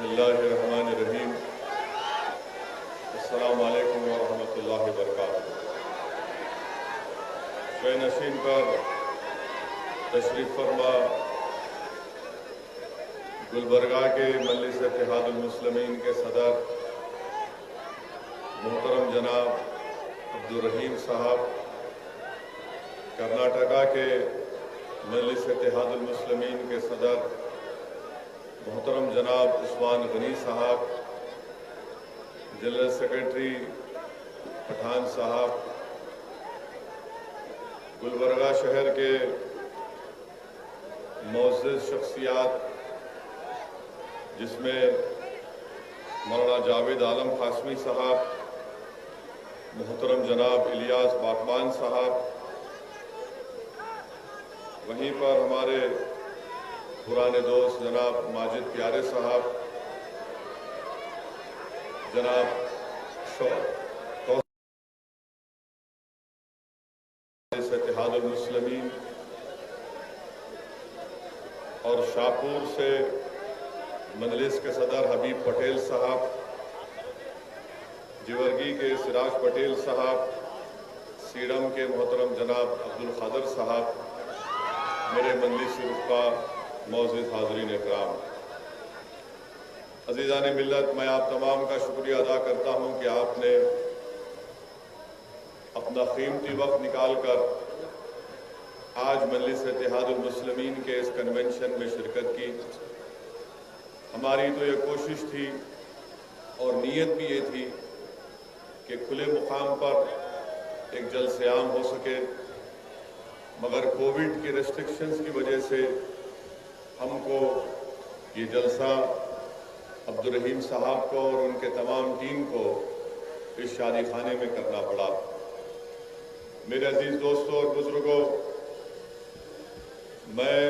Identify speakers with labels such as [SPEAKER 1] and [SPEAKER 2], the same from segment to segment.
[SPEAKER 1] बिस्मिल्लाहिर्रहमानिर्रहीम। अस्सलामु अलैकुम वरहमतुल्लाहि वबरकातुहू। शय नशीन पर तशरीफ फरमा गुलबर्गा के मजलिस इत्तेहादुल मुस्लिमीन के सदर मोहतरम जनाब अब्दुल रहीम साहब, कर्नाटका के मजलिस इत्तेहादुल मुस्लिमीन के सदर मोहतरम जनाब उस्मान गनी साहब, जनरल सेक्रेटरी पठान साहब, गुलबर्गा शहर के मुअज़्ज़िज़ शख्सियात जिसमें मौलाना जावेद आलम कासमी साहब, मोहतरम जनाब इलियास बागबान साहब, वहीं पर हमारे पुराने दोस्त जनाब माजिद प्यारे साहब, जनाब इत्तेहादुल मुस्लिमीन और शाहपुर से मजलिस के सदर हबीब पटेल साहब, जिवरगी के सिराज पटेल साहब, सीडम के मोहतरम जनाब अब्दुल खादर साहब, मेरे मजलिस रुफ़ा मौजूद हाज़रीन इकराम, अज़ीज़ान मिल्लत, मैं आप तमाम का शुक्रिया अदा करता हूँ कि आपने अपना कीमती वक्त निकाल कर आज मजलिस इत्तेहादुल मुस्लिमीन के इस कन्वेंशन में शिरकत की। हमारी तो ये कोशिश थी और नीयत भी ये थी कि खुले मुकाम पर एक जलसे आम हो सके, मगर कोविड की रेस्ट्रिक्शंस की वजह से हमको ये जलसा अब्दुल रहीम साहब को और उनके तमाम टीम को इस शादी खाने में करना पड़ा। मेरे अजीज दोस्तों और बुजुर्गों, मैं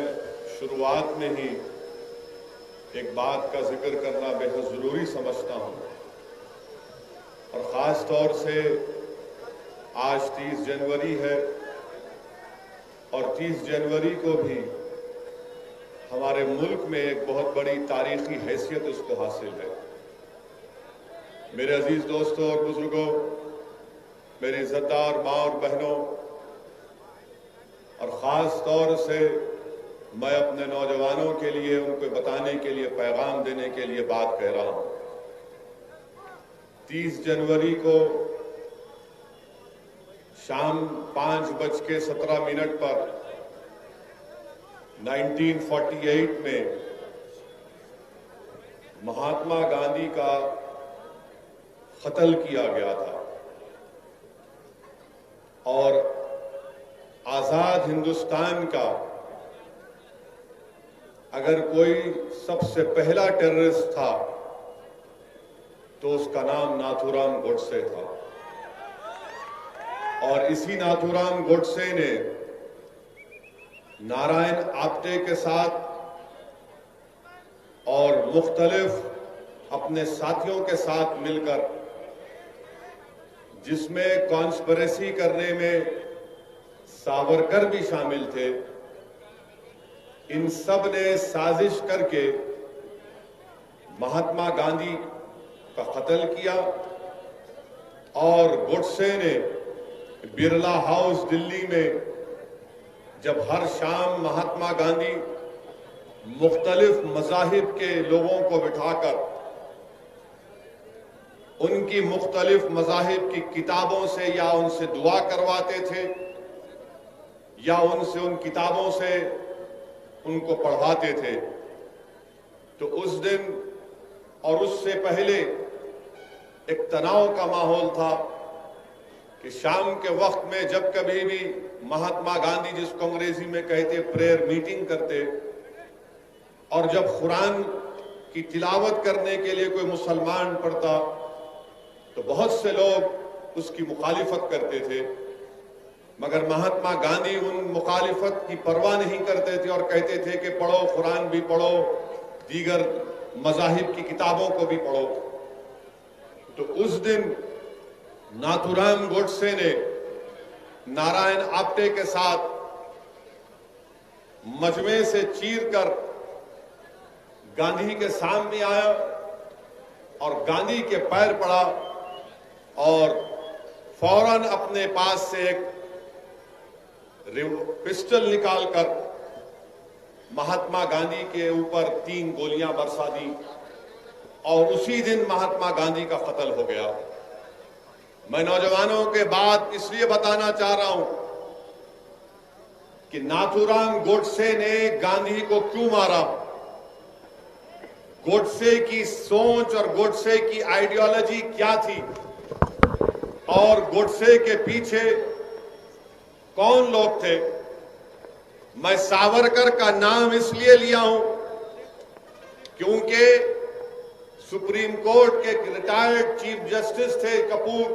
[SPEAKER 1] शुरुआत में ही एक बात का जिक्र करना बेहद ज़रूरी समझता हूँ, और ख़ास तौर से आज 30 जनवरी है और 30 जनवरी को भी हमारे मुल्क में एक बहुत बड़ी तारीखी हैसियत उसको हासिल है। मेरे अजीज दोस्तों और बुजुर्गों, मेरी इज़्ज़तदार माँ और बहनों, और ख़ास तौर से मैं अपने नौजवानों के लिए, उनको बताने के लिए, पैगाम देने के लिए बात कह रहा हूँ। 30 जनवरी को शाम 5:17 पर 1948 में महात्मा गांधी का कत्ल किया गया था, और आजाद हिंदुस्तान का अगर कोई सबसे पहला टेररिस्ट था तो उसका नाम नाथूराम गोडसे था। और इसी नाथूराम गोडसे ने नारायण आप्टे के साथ और मुख्तलिफ अपने साथियों के साथ मिलकर, जिसमें कॉन्स्पिरेसी करने में सावरकर भी शामिल थे, इन सब ने साजिश करके महात्मा गांधी का कत्ल किया। और गोडसे ने बिरला हाउस दिल्ली में जब हर शाम महात्मा गांधी मुख्तलिफ मज़ाहिब के लोगों को बिठाकर उनकी मुख्तलिफ मज़ाहिब की किताबों से या उनसे दुआ करवाते थे या उनसे उन किताबों से उनको पढ़वाते थे, तो उस दिन और उससे पहले एक तनाव का माहौल था कि शाम के वक्त में जब कभी भी महात्मा गांधी, जिसको अंग्रेजी में कहते प्रेयर मीटिंग करते, और जब कुरान की तिलावत करने के लिए कोई मुसलमान पढ़ता तो बहुत से लोग उसकी मुखालिफत करते थे, मगर महात्मा गांधी उन मुखालिफत की परवाह नहीं करते थे और कहते थे कि पढ़ो, कुरान भी पढ़ो, दीगर मज़ाहिब की किताबों को भी पढ़ो। तो उस दिन नाथूराम गोडसे ने नारायण आप्टे के साथ मजमे से चीरकर गांधी के सामने आया और गांधी के पैर पड़ा और फौरन अपने पास से एक पिस्टल निकालकर महात्मा गांधी के ऊपर 3 गोलियां बरसा दी और उसी दिन महात्मा गांधी का कत्ल हो गया। मैं नौजवानों के बात इसलिए बताना चाह रहा हूं कि नाथूराम गोडसे ने गांधी को क्यों मारा, गोडसे की सोच और गोडसे की आइडियोलॉजी क्या थी और गोडसे के पीछे कौन लोग थे। मैं सावरकर का नाम इसलिए लिया हूं क्योंकि सुप्रीम कोर्ट के रिटायर्ड चीफ जस्टिस थे कपूर,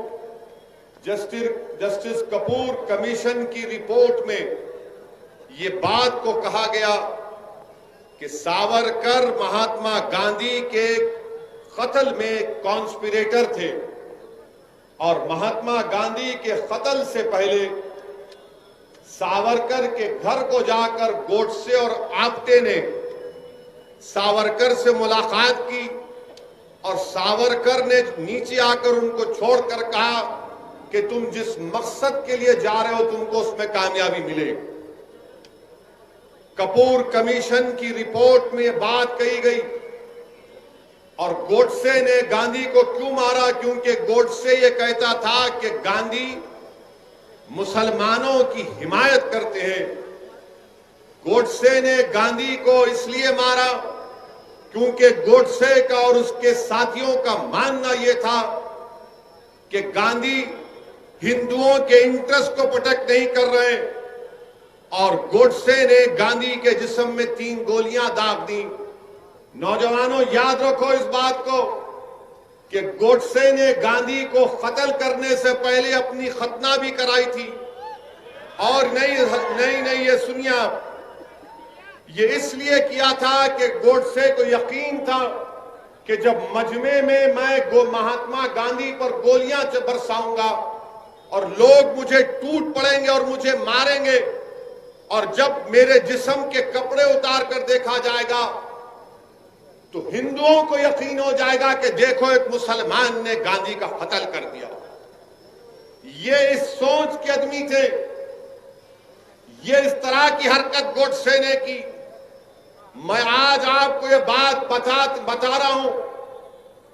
[SPEAKER 1] जस्टिस कपूर कमीशन की रिपोर्ट में ये बात को कहा गया कि सावरकर महात्मा गांधी के कत्ल में कॉन्स्पिरेटर थे और महात्मा गांधी के कत्ल से पहले सावरकर के घर को जाकर गोडसे और आप्टे ने सावरकर से मुलाकात की और सावरकर ने नीचे आकर उनको छोड़कर कहा कि तुम जिस मकसद के लिए जा रहे हो तुमको उसमें कामयाबी मिलेगी। कपूर कमीशन की रिपोर्ट में बात कही गई और गोडसे ने गांधी को क्यों मारा, क्योंकि गोडसे ये कहता था कि गांधी मुसलमानों की हिमायत करते हैं। गोडसे ने गांधी को इसलिए मारा क्योंकि गोडसे का और उसके साथियों का मानना यह था कि गांधी हिंदुओं के इंटरेस्ट को प्रोटेक्ट नहीं कर रहे और गोडसे ने गांधी के जिस्म में 3 गोलियां दाग दी। नौजवानों याद रखो इस बात को कि गोडसे ने गांधी को कत्ल करने से पहले अपनी खतना भी कराई थी। और नहीं ये सुनिए आप, ये इसलिए किया था कि गोडसे को यकीन था कि जब मजमे में मैं महात्मा गांधी पर गोलियां बरसाऊंगा और लोग मुझे टूट पड़ेंगे और मुझे मारेंगे और जब मेरे जिस्म के कपड़े उतार कर देखा जाएगा तो हिंदुओं को यकीन हो जाएगा कि देखो एक मुसलमान ने गांधी का कत्ल कर दिया। ये इस सोच के आदमी थे, ये इस तरह की हरकत गोडसे ने की। मैं आज आपको ये बात बता रहा हूं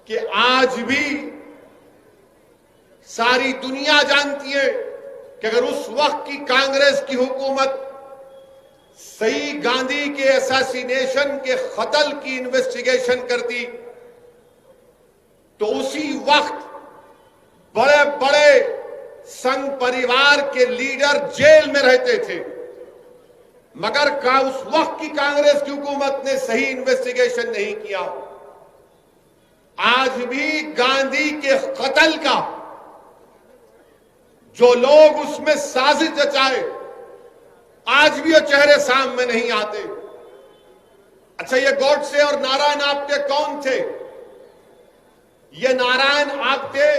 [SPEAKER 1] कि आज भी सारी दुनिया जानती है कि अगर उस वक्त की कांग्रेस की हुकूमत सही गांधी के असैसिनेशन के कत्ल की इन्वेस्टिगेशन करती तो उसी वक्त बड़े बड़े संघ परिवार के लीडर जेल में रहते थे, मगर उस वक्त की कांग्रेस की हुकूमत ने सही इन्वेस्टिगेशन नहीं किया। आज भी गांधी के कत्ल का जो लोग उसमें साजिश रचाए आज भी वो चेहरे सामने नहीं आते। अच्छा, ये गोडसे और नारायण आप्टे कौन थे? ये नारायण आप्टे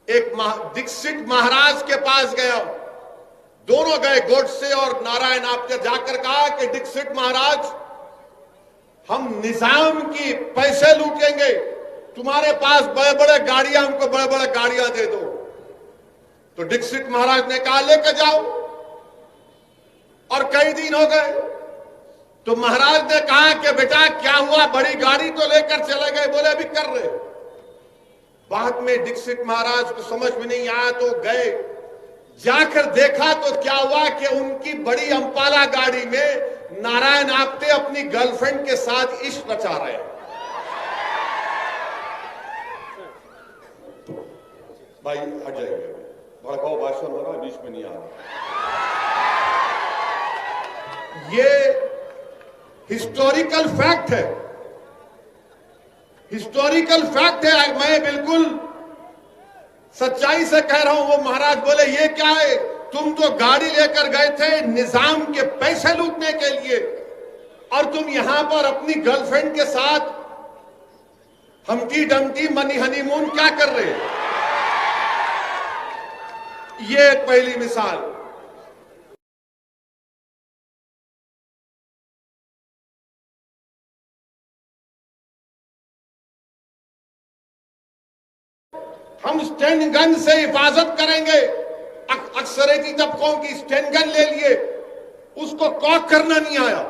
[SPEAKER 1] एक दीक्षित महाराज के पास गया, दोनों गए, गोडसे और नारायण आप्टे, जाकर कहा कि दीक्षित महाराज हम निजाम की पैसे लूटेंगे, तुम्हारे पास बड़े बड़े गाड़ियां, हमको बड़े बड़े गाड़ियां दे दो। तो दीक्षित महाराज ने कहा लेकर जाओ। और कई दिन हो गए तो महाराज ने कहा कि बेटा क्या हुआ, बड़ी गाड़ी तो लेकर चले गए, बोले अभी कर रहे। बाद में दीक्षित महाराज को समझ में नहीं आया तो गए, जाकर देखा तो क्या हुआ कि उनकी बड़ी अंपाला गाड़ी में नारायण आप्टे अपनी गर्लफ्रेंड के साथ इश्क रचा रहे हैं। भाई हट जाइए, भड़काऊ भाषण हो रहा है, बीच में नहीं आ रहा। ये हिस्टोरिकल फैक्ट है, हिस्टोरिकल फैक्ट है। मैं बिल्कुल सच्चाई से कह रहा हूं। वो महाराज बोले ये क्या है, तुम तो गाड़ी लेकर गए थे निजाम के पैसे लूटने के लिए और तुम यहां पर अपनी गर्लफ्रेंड के साथ हमटी डमटी मनी हनीमून क्या कर रहे हैं? ये एक पहली मिसाल। हम स्टैंड गन से हिफाजत करेंगे। अक्सरियती तबकों की स्टैंड गन ले लिए, उसको कॉक करना नहीं आया,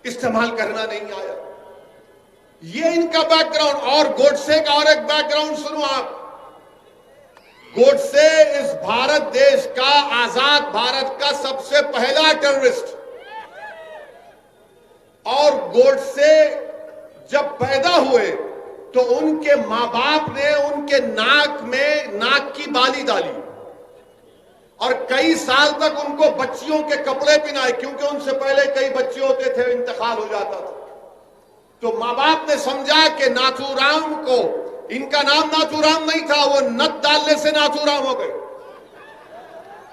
[SPEAKER 1] इस्तेमाल करना नहीं आया। ये इनका बैकग्राउंड। और गोडसे का और एक बैकग्राउंड सुनो आप। गोडसे इस भारत देश का, आजाद भारत का सबसे पहला टेररिस्ट। और गोडसे जब पैदा हुए तो उनके मां बाप ने उनके नाक में नाक की बाली डाली और कई साल तक उनको बच्चियों के कपड़े पहनाए, क्योंकि उनसे पहले कई बच्चे होते थे, इंतकाल हो जाता था। तो मां बाप ने समझा कि नाथूराम को, इनका नाम नाथूराम नहीं था, वो नत डालने से नाथूराम हो गए।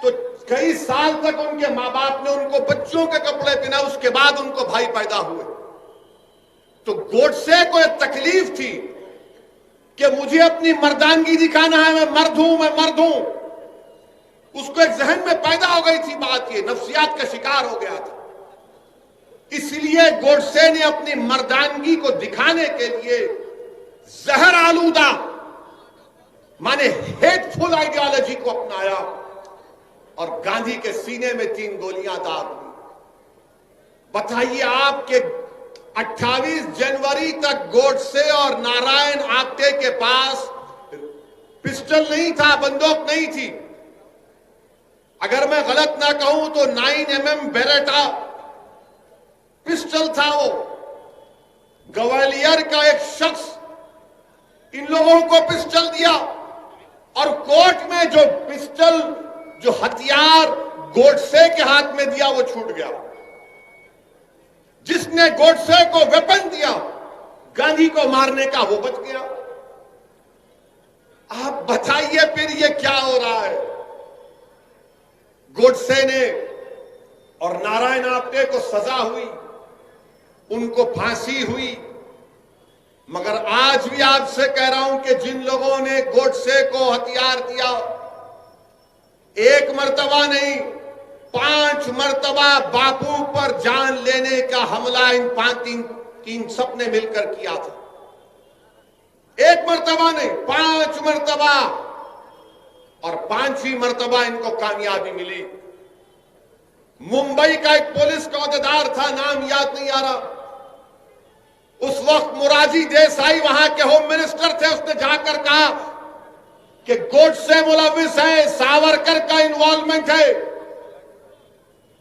[SPEAKER 1] तो कई साल तक उनके मां बाप ने उनको बच्चों के कपड़े पहनाए, उसके बाद उनको भाई पैदा हुए। तो गोडसे को एक तकलीफ थी कि मुझे अपनी मर्दानगी दिखाना है, मैं मर्द हूं, मैं मर्द हूं। उसको एक जहन में पैदा हो गई थी बात, ये नफ्सियात का शिकार हो गया था। इसलिए गोडसे ने अपनी मर्दानगी को दिखाने के लिए जहर आलूदा माने हेटफुल आइडियोलॉजी को अपनाया और गांधी के सीने में 3 गोलियां दाग दी। बताइए आपके 28 जनवरी तक गोडसे और नारायण आप्टे के पास पिस्टल नहीं था, बंदूक नहीं थी। अगर मैं गलत ना कहूं तो 9mm बेरेटा पिस्टल था। वो ग्वालियर का एक शख्स इन लोगों को पिस्टल दिया और कोर्ट में जो पिस्टल, जो हथियार गोडसे के हाथ में दिया, वो छूट गया। जिसने गोडसे को वेपन दिया गांधी को मारने का, वो बच गया। आप बताइए फिर ये क्या हो रहा है? गोडसे ने और नारायण आप्टे को सजा हुई, उनको फांसी हुई। मगर आज भी आपसे कह रहा हूं कि जिन लोगों ने गोडसे को हथियार दिया, एक मर्तबा नहीं 5 मर्तबा बापू पर जान लेने का हमला इन 3 सबने मिलकर किया था। एक मर्तबा नहीं, 5 मर्तबा, और 5वीं मर्तबा इनको कामयाबी मिली। मुंबई का एक पुलिस का अहदेदार था, नाम याद नहीं आ रहा, उस वक्त मोरारजी देसाई वहां के होम मिनिस्टर थे। उसने जाकर कहा कि गोडसे मुलविस है, सावरकर का इन्वॉल्वमेंट है।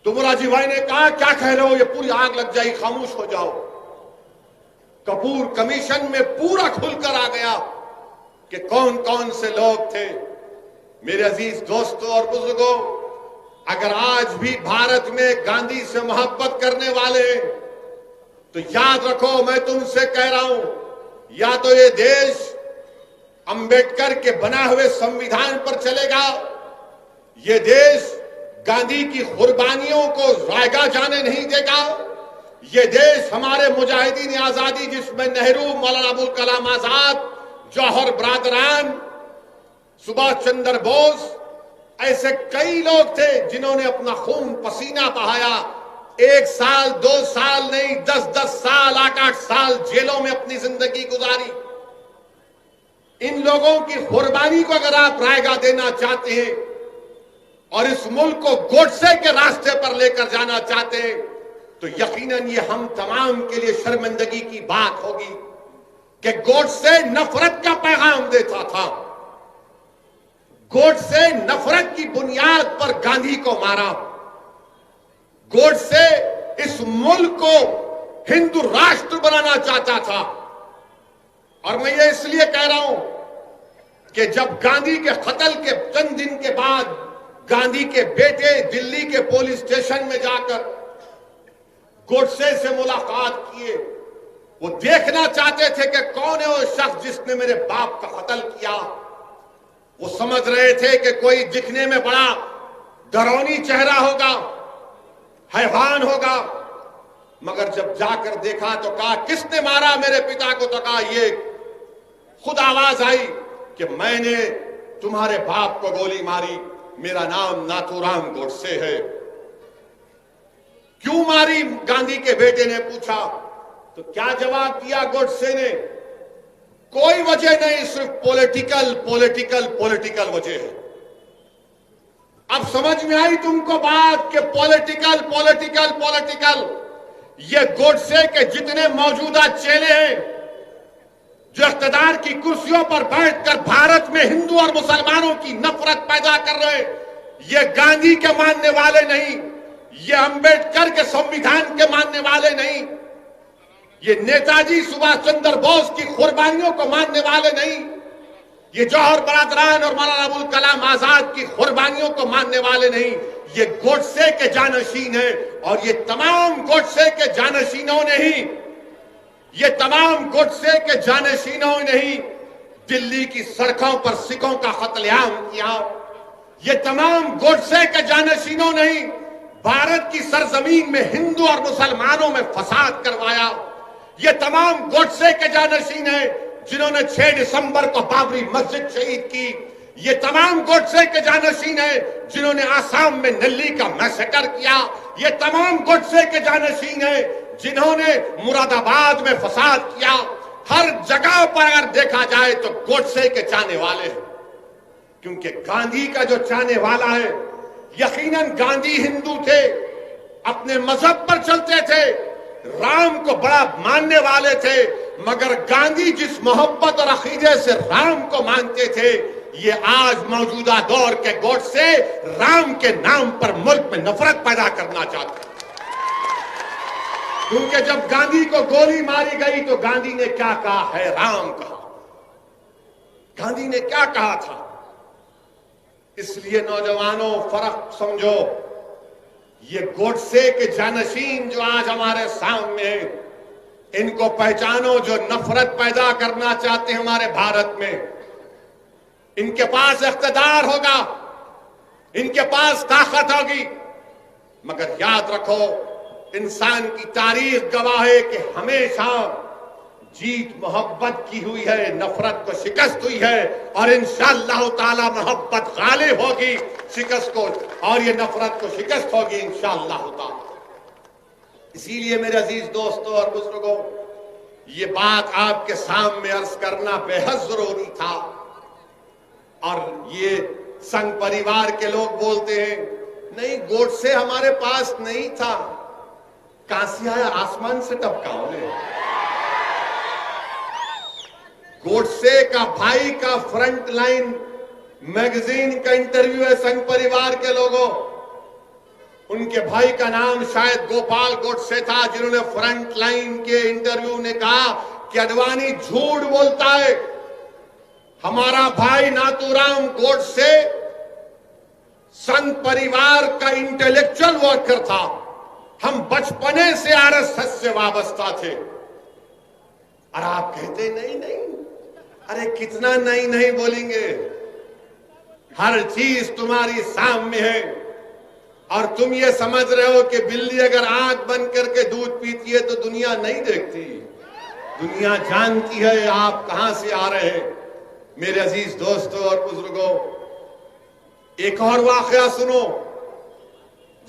[SPEAKER 1] तो मोरारजी भाई ने कहा क्या कह रहे हो, ये पूरी आग लग जाएगी, खामोश हो जाओ। कपूर कमीशन में पूरा खुलकर आ गया कि कौन कौन से लोग थे। मेरे अजीज दोस्तों और बुजुर्गों, अगर आज भी भारत में गांधी से मोहब्बत करने वाले हैं तो याद रखो, मैं तुमसे कह रहा हूं, या तो ये देश अंबेडकर के बना हुए संविधान पर चलेगा, ये देश गांधी की कुर्बानियों को रायगा जाने नहीं देगा, ये देश हमारे मुजाहिदीन आजादी जिसमें नेहरू, मौलाना अबुल कलाम आजाद, जौहर बरादरान, सुभाष चंद्र बोस, ऐसे कई लोग थे जिन्होंने अपना खून पसीना बहाया। 1 साल 2 साल नहीं, 10-10 साल, 8-8 साल जेलों में अपनी जिंदगी गुजारी। इन लोगों की कुर्बानी को अगर आप रायगा देना चाहते हैं और इस मुल्क को गोडसे के रास्ते पर लेकर जाना चाहते हैं तो यकीनन ये हम तमाम के लिए शर्मिंदगी की बात होगी कि गोडसे नफरत का पैगाम देता था। गोडसे नफरत की बुनियाद पर गांधी को मारा। गोडसे इस मुल्क को हिंदू राष्ट्र बनाना चाहता था। और मैं ये इसलिए कह रहा हूं कि जब गांधी के कत्ल के चंद दिन के बाद गांधी के बेटे दिल्ली के पुलिस स्टेशन में जाकर गोडसे से मुलाकात किए, वो देखना चाहते थे कि कौन है वो शख्स जिसने मेरे बाप का कत्ल किया। वो समझ रहे थे कि कोई दिखने में बड़ा डरावनी चेहरा होगा, हैवान होगा, मगर जब जाकर देखा तो कहा किसने मारा मेरे पिता को, तो कहा ये खुद आवाज आई कि मैंने तुम्हारे बाप को गोली मारी, मेरा नाम नाथूराम गोडसे है। क्यों मारी, गांधी के बेटे ने पूछा। तो क्या जवाब दिया गोडसे ने? कोई वजह नहीं, सिर्फ पॉलिटिकल पॉलिटिकल पॉलिटिकल वजह है। अब समझ में आई तुमको बात कि पॉलिटिकल पॉलिटिकल पॉलिटिकल। ये गोडसे के जितने मौजूदा चेले हैं जो इख्तिदार की कुर्सियों पर बैठकर भारत में हिंदू और मुसलमानों की नफरत पैदा कर रहे हैं, ये गांधी के मानने वाले नहीं, ये अंबेडकर के संविधान के मानने वाले नहीं, ये नेताजी सुभाष चंद्र बोस की कुर्बानियों को मानने वाले नहीं, ये जौहर बरादरान और मौलाना अबुल कलाम आजाद की कुर्बानियों को मानने वाले नहीं, ये गोडसे के जानशीन है। और ये तमाम गोडसे के जानशीनों ने ही, ये तमाम गोडसे के जानशीनों ने ही दिल्ली की सड़कों पर सिखों का कत्लेआम किया। ये तमाम गोडसे के जानशीनों ने ही भारत की सरजमीन में हिंदू और मुसलमानों में फसाद करवाया। ये तमाम गोडसे के जानशीन हैं जिन्होंने 6 दिसंबर को बाबरी मस्जिद शहीद की। ये तमाम गोडसे के जानशीन हैं जिन्होंने आसाम में नल्ली का मैसेकर किया। ये तमाम गोडसे के जानशीन हैं जिन्होंने मुरादाबाद में फसाद किया। हर जगह पर अगर देखा जाए तो गोडसे के चाहने वाले हैं, क्योंकि गांधी का जो चाहने वाला है, यकीनन गांधी हिंदू थे, अपने मजहब पर चलते थे, राम को बड़ा मानने वाले थे, मगर गांधी जिस मोहब्बत और अकीदे से राम को मानते थे, ये आज मौजूदा दौर के गोडसे राम के नाम पर मुल्क में नफरत पैदा करना चाहते हैं। क्योंकि जब गांधी को गोली मारी गई तो गांधी ने क्या कहा है? राम कहा। गांधी ने क्या कहा था? इसलिए नौजवानों, फर्क समझो। ये गोडसे के जानशीन जो आज हमारे सामने हैं, इनको पहचानो, जो नफरत पैदा करना चाहते हैं हमारे भारत में। इनके पास इख्तिदार होगा, इनके पास ताकत होगी, मगर याद रखो, इंसान की तारीख गवाह है कि हमेशा जीत मोहब्बत की हुई है, नफरत को शिकस्त हुई है, और इंशाअल्लाह ताला मोहब्बत गालिब होगी शिकस्त को, और ये नफरत को शिकस्त होगी इंशाअल्लाह ताला। इसीलिए मेरे अजीज दोस्तों और बुजुर्गों, ये बात आपके सामने अर्ज करना बेहद जरूरी था। और ये संघ परिवार के लोग बोलते हैं, नहीं गोडसे हमारे पास नहीं था। कहां से आया? आसमान से टपका उन्हें। गोडसे का भाई का फ्रंट लाइन मैगजीन का इंटरव्यू है संघ परिवार के लोगों। उनके भाई का नाम शायद गोपाल गोडसे था, जिन्होंने फ्रंट लाइन के इंटरव्यू ने कहा कि अडवाणी झूठ बोलता है। हमारा भाई नाथूराम गोडसे संघ परिवार का इंटेलेक्चुअल वर्कर था। हम बचपने से आरएसएस से वाबस्ता थे। और आप कहते नहीं नहीं, अरे कितना नहीं नहीं बोलेंगे, हर चीज तुम्हारी सामने है। और तुम ये समझ रहे हो कि बिल्ली अगर आंख बंद करके दूध पीती है तो दुनिया नहीं देखती, दुनिया जानती है आप कहां से आ रहे हैं। मेरे अजीज दोस्तों और बुजुर्गों, एक और वाकया सुनो।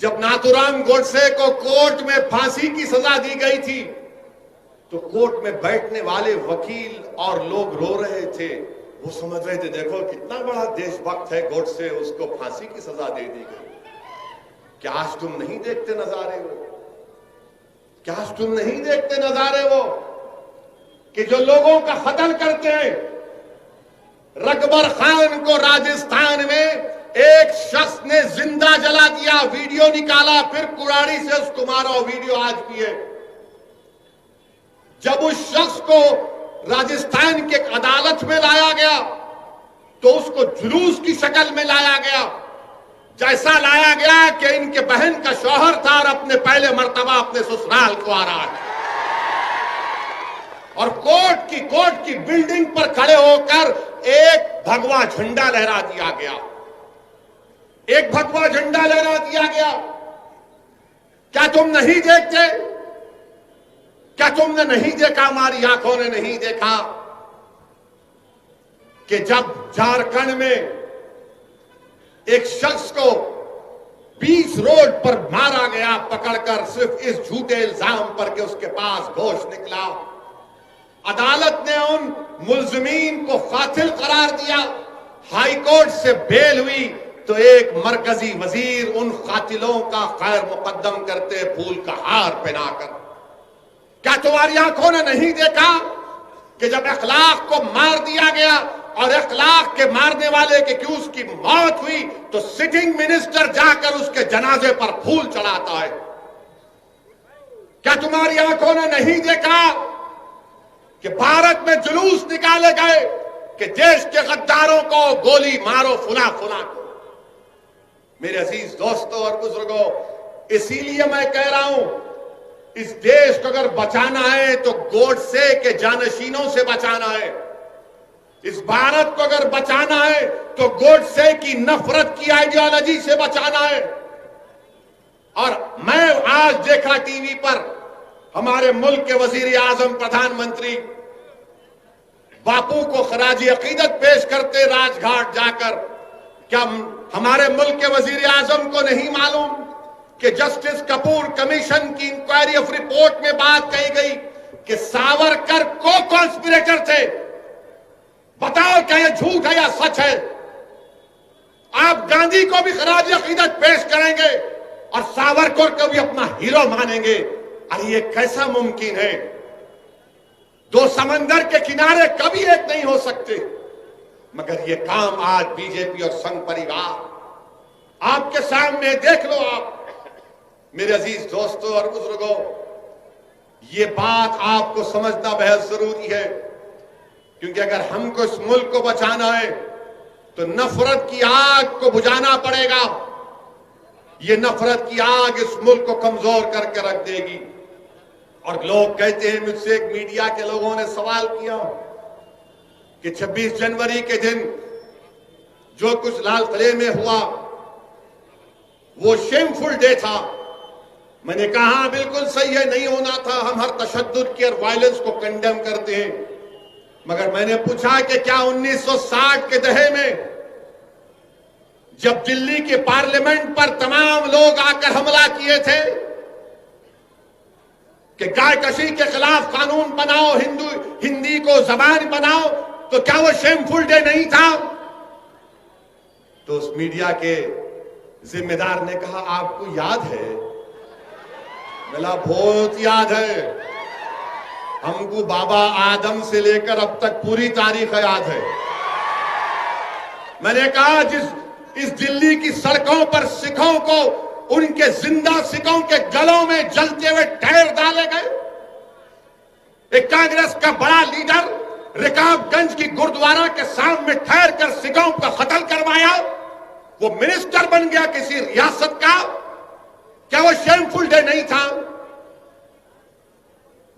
[SPEAKER 1] जब नाथूराम गोडसे को कोर्ट में फांसी की सजा दी गई थी, तो कोर्ट में बैठने वाले वकील और लोग रो रहे थे। वो समझ रहे थे देखो कितना बड़ा देशभक्त है गोडसे, उसको फांसी की सजा दे दी गई। क्या आज तुम नहीं देखते नजारे वो? क्या आज तुम नहीं देखते नजारे वो कि जो लोगों का कत्ल करते हैं? रकबर खान को राजस्थान में एक शख्स ने जिंदा जला दिया, वीडियो निकाला, फिर कुड़ाड़ी से उसको मारा, वीडियो आज भी है। जब उस शख्स को राजस्थान के अदालत में लाया गया तो उसको जुलूस की शक्ल में लाया गया, जैसा लाया गया कि इनके बहन का शौहर था और अपने पहले मर्तबा अपने ससुराल को आ रहा है। और कोर्ट की बिल्डिंग पर खड़े होकर एक भगवा झंडा लहरा दिया गया, एक भगवा झंडा लहरा दिया गया। क्या तुम नहीं देखते? क्या तुमने नहीं देखा, हमारी आंखों ने नहीं देखा कि जब झारखंड में एक शख्स को 20 रोड पर मारा गया पकड़कर, सिर्फ इस झूठे इल्जाम पर कि उसके पास गोश्त निकला, अदालत ने उन मुल्जिमीन को कातिल करार दिया, हाई कोर्ट से बेल हुई तो एक मरकजी वजीर उन कातिलों का खैर मुकद्दम करते फूल का हार पहनाकर। क्या तुम्हारी आंखों ने नहीं देखा कि जब अखलाक को मार दिया गया और अखलाक के मारने वाले के क्यों उसकी मौत हुई तो सिटिंग मिनिस्टर जाकर उसके जनाजे पर फूल चढ़ाता है? क्या तुम्हारी आंखों ने नहीं देखा कि भारत में जुलूस निकाले गए कि देश के गद्दारों को गोली मारो फुला फुला को? मेरे अजीज दोस्तों और बुजुर्गों, इसीलिए मैं कह रहा हूं, इस देश को अगर बचाना है तो गोडसे के जानशीनों से बचाना है। इस भारत को अगर बचाना है तो गोडसे की नफरत की आइडियोलॉजी से बचाना है। और मैं आज देखा टीवी पर हमारे मुल्क के वजीर आजम प्रधानमंत्री बापू को खराजी अकीदत पेश करते राजघाट जाकर। क्या हमारे मुल्क के वजीर आजम को नहीं मालूम कि जस्टिस कपूर कमीशन की इंक्वायरी ऑफ रिपोर्ट में बात कही गई कि सावरकर को कॉन्स्पिरेटर थे? बताओ क्या यह झूठ है या सच है? आप गांधी को भी खराजी अकीदत पेश करेंगे और सावरकर को भी अपना हीरो मानेंगे? अरे ये कैसा मुमकिन है? दो समंदर के किनारे कभी एक नहीं हो सकते। मगर ये काम आज बीजेपी और संघ परिवार आपके सामने देख लो। आप मेरे अजीज दोस्तों और बुजुर्गों, ये बात आपको समझना बेहद जरूरी है, क्योंकि अगर हमको इस मुल्क को बचाना है तो नफरत की आग को बुझाना पड़ेगा। ये नफरत की आग इस मुल्क को कमजोर करके रख देगी। और लोग कहते हैं, मुझसे एक मीडिया के लोगों ने सवाल किया कि 26 जनवरी के दिन जो कुछ लाल किले में हुआ वो शेमफुल डे था। मैंने कहा बिल्कुल सही है, नहीं होना था। हम हर तशद्दुद की और वायलेंस को कंडेम करते हैं। मगर मैंने पूछा कि क्या 1960 के दहे में जब दिल्ली के पार्लियामेंट पर तमाम लोग आकर हमला किए थे कि गायकशी के खिलाफ कानून बनाओ, हिंदी को जबान बनाओ, तो क्या वो शेमफुल डे नहीं था? तो उस मीडिया के जिम्मेदार ने कहा, आपको याद है? बोला, बहुत याद है, हमको बाबा आदम से लेकर अब तक पूरी तारीख याद है। मैंने कहा, इस दिल्ली की सड़कों पर सिखों को उनके जिंदा सिखों के गलों में जलते हुए टायर डाले गए। एक कांग्रेस का बड़ा लीडर रिकाबगंज की गुरुद्वारा के सामने ठहर कर सिखों का कत्ल करवाया, वो मिनिस्टर बन गया किसी रियासत का। क्या वो शेमफुल डे नहीं था?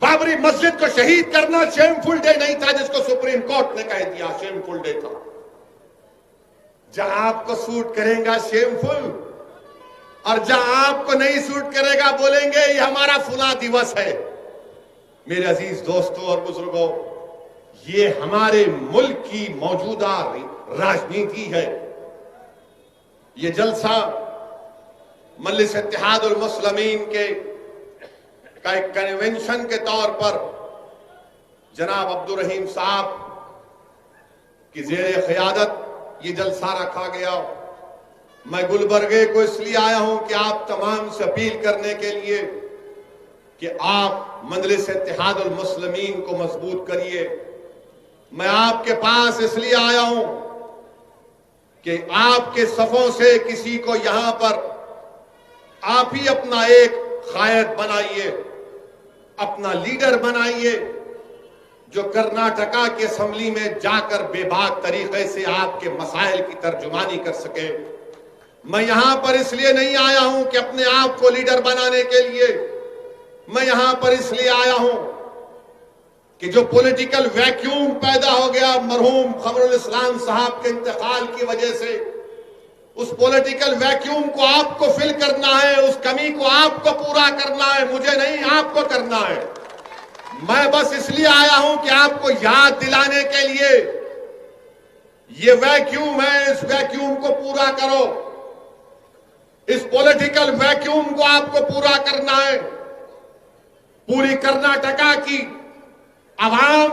[SPEAKER 1] बाबरी मस्जिद को शहीद करना शेमफुल डे नहीं था, जिसको सुप्रीम कोर्ट ने कह दिया शेमफुल डे था? जहां आपको सूट करेगा शेमफुल, और जहां आपको नहीं सूट करेगा बोलेंगे ये हमारा फुला दिवस है। मेरे अजीज दोस्तों और बुजुर्गों, ये हमारे मुल्क की मौजूदा राजनीति है। ये जलसा मजलिस इत्तेहादुल मुस्लिमीन के का एक कन्वेंशन के तौर पर जनाब अब्दुल रहीम साहब की जेर क़यादत ये जलसा रखा गया। मैं गुलबर्गे को इसलिए आया हूं कि आप तमाम से अपील करने के लिए कि आप मजलिस इत्तेहादुल मुस्लिमीन को मजबूत करिए। मैं आपके पास इसलिए आया हूं कि आपके सफों से किसी को यहां पर आप ही अपना एक कायद बनाइए, अपना लीडर बनाइए, जो कर्नाटका की असेंबली में जाकर बेबाक तरीके से आपके मसाइल की तर्जुमानी कर सके। मैं यहां पर इसलिए नहीं आया हूं कि अपने आप को लीडर बनाने के लिए, मैं यहां पर इसलिए आया हूं कि जो पॉलिटिकल वैक्यूम पैदा हो गया मरहूम खबरुल इस्लाम साहब के इंतकाल की वजह से, उस पॉलिटिकल वैक्यूम को आपको फिल करना है, उस कमी को आपको पूरा करना है, मुझे नहीं आपको करना है। मैं बस इसलिए आया हूं कि आपको याद दिलाने के लिए ये वैक्यूम है, इस वैक्यूम को पूरा करो। इस पॉलिटिकल वैक्यूम को आपको पूरा करना है। पूरी कर्नाटका की अवाम,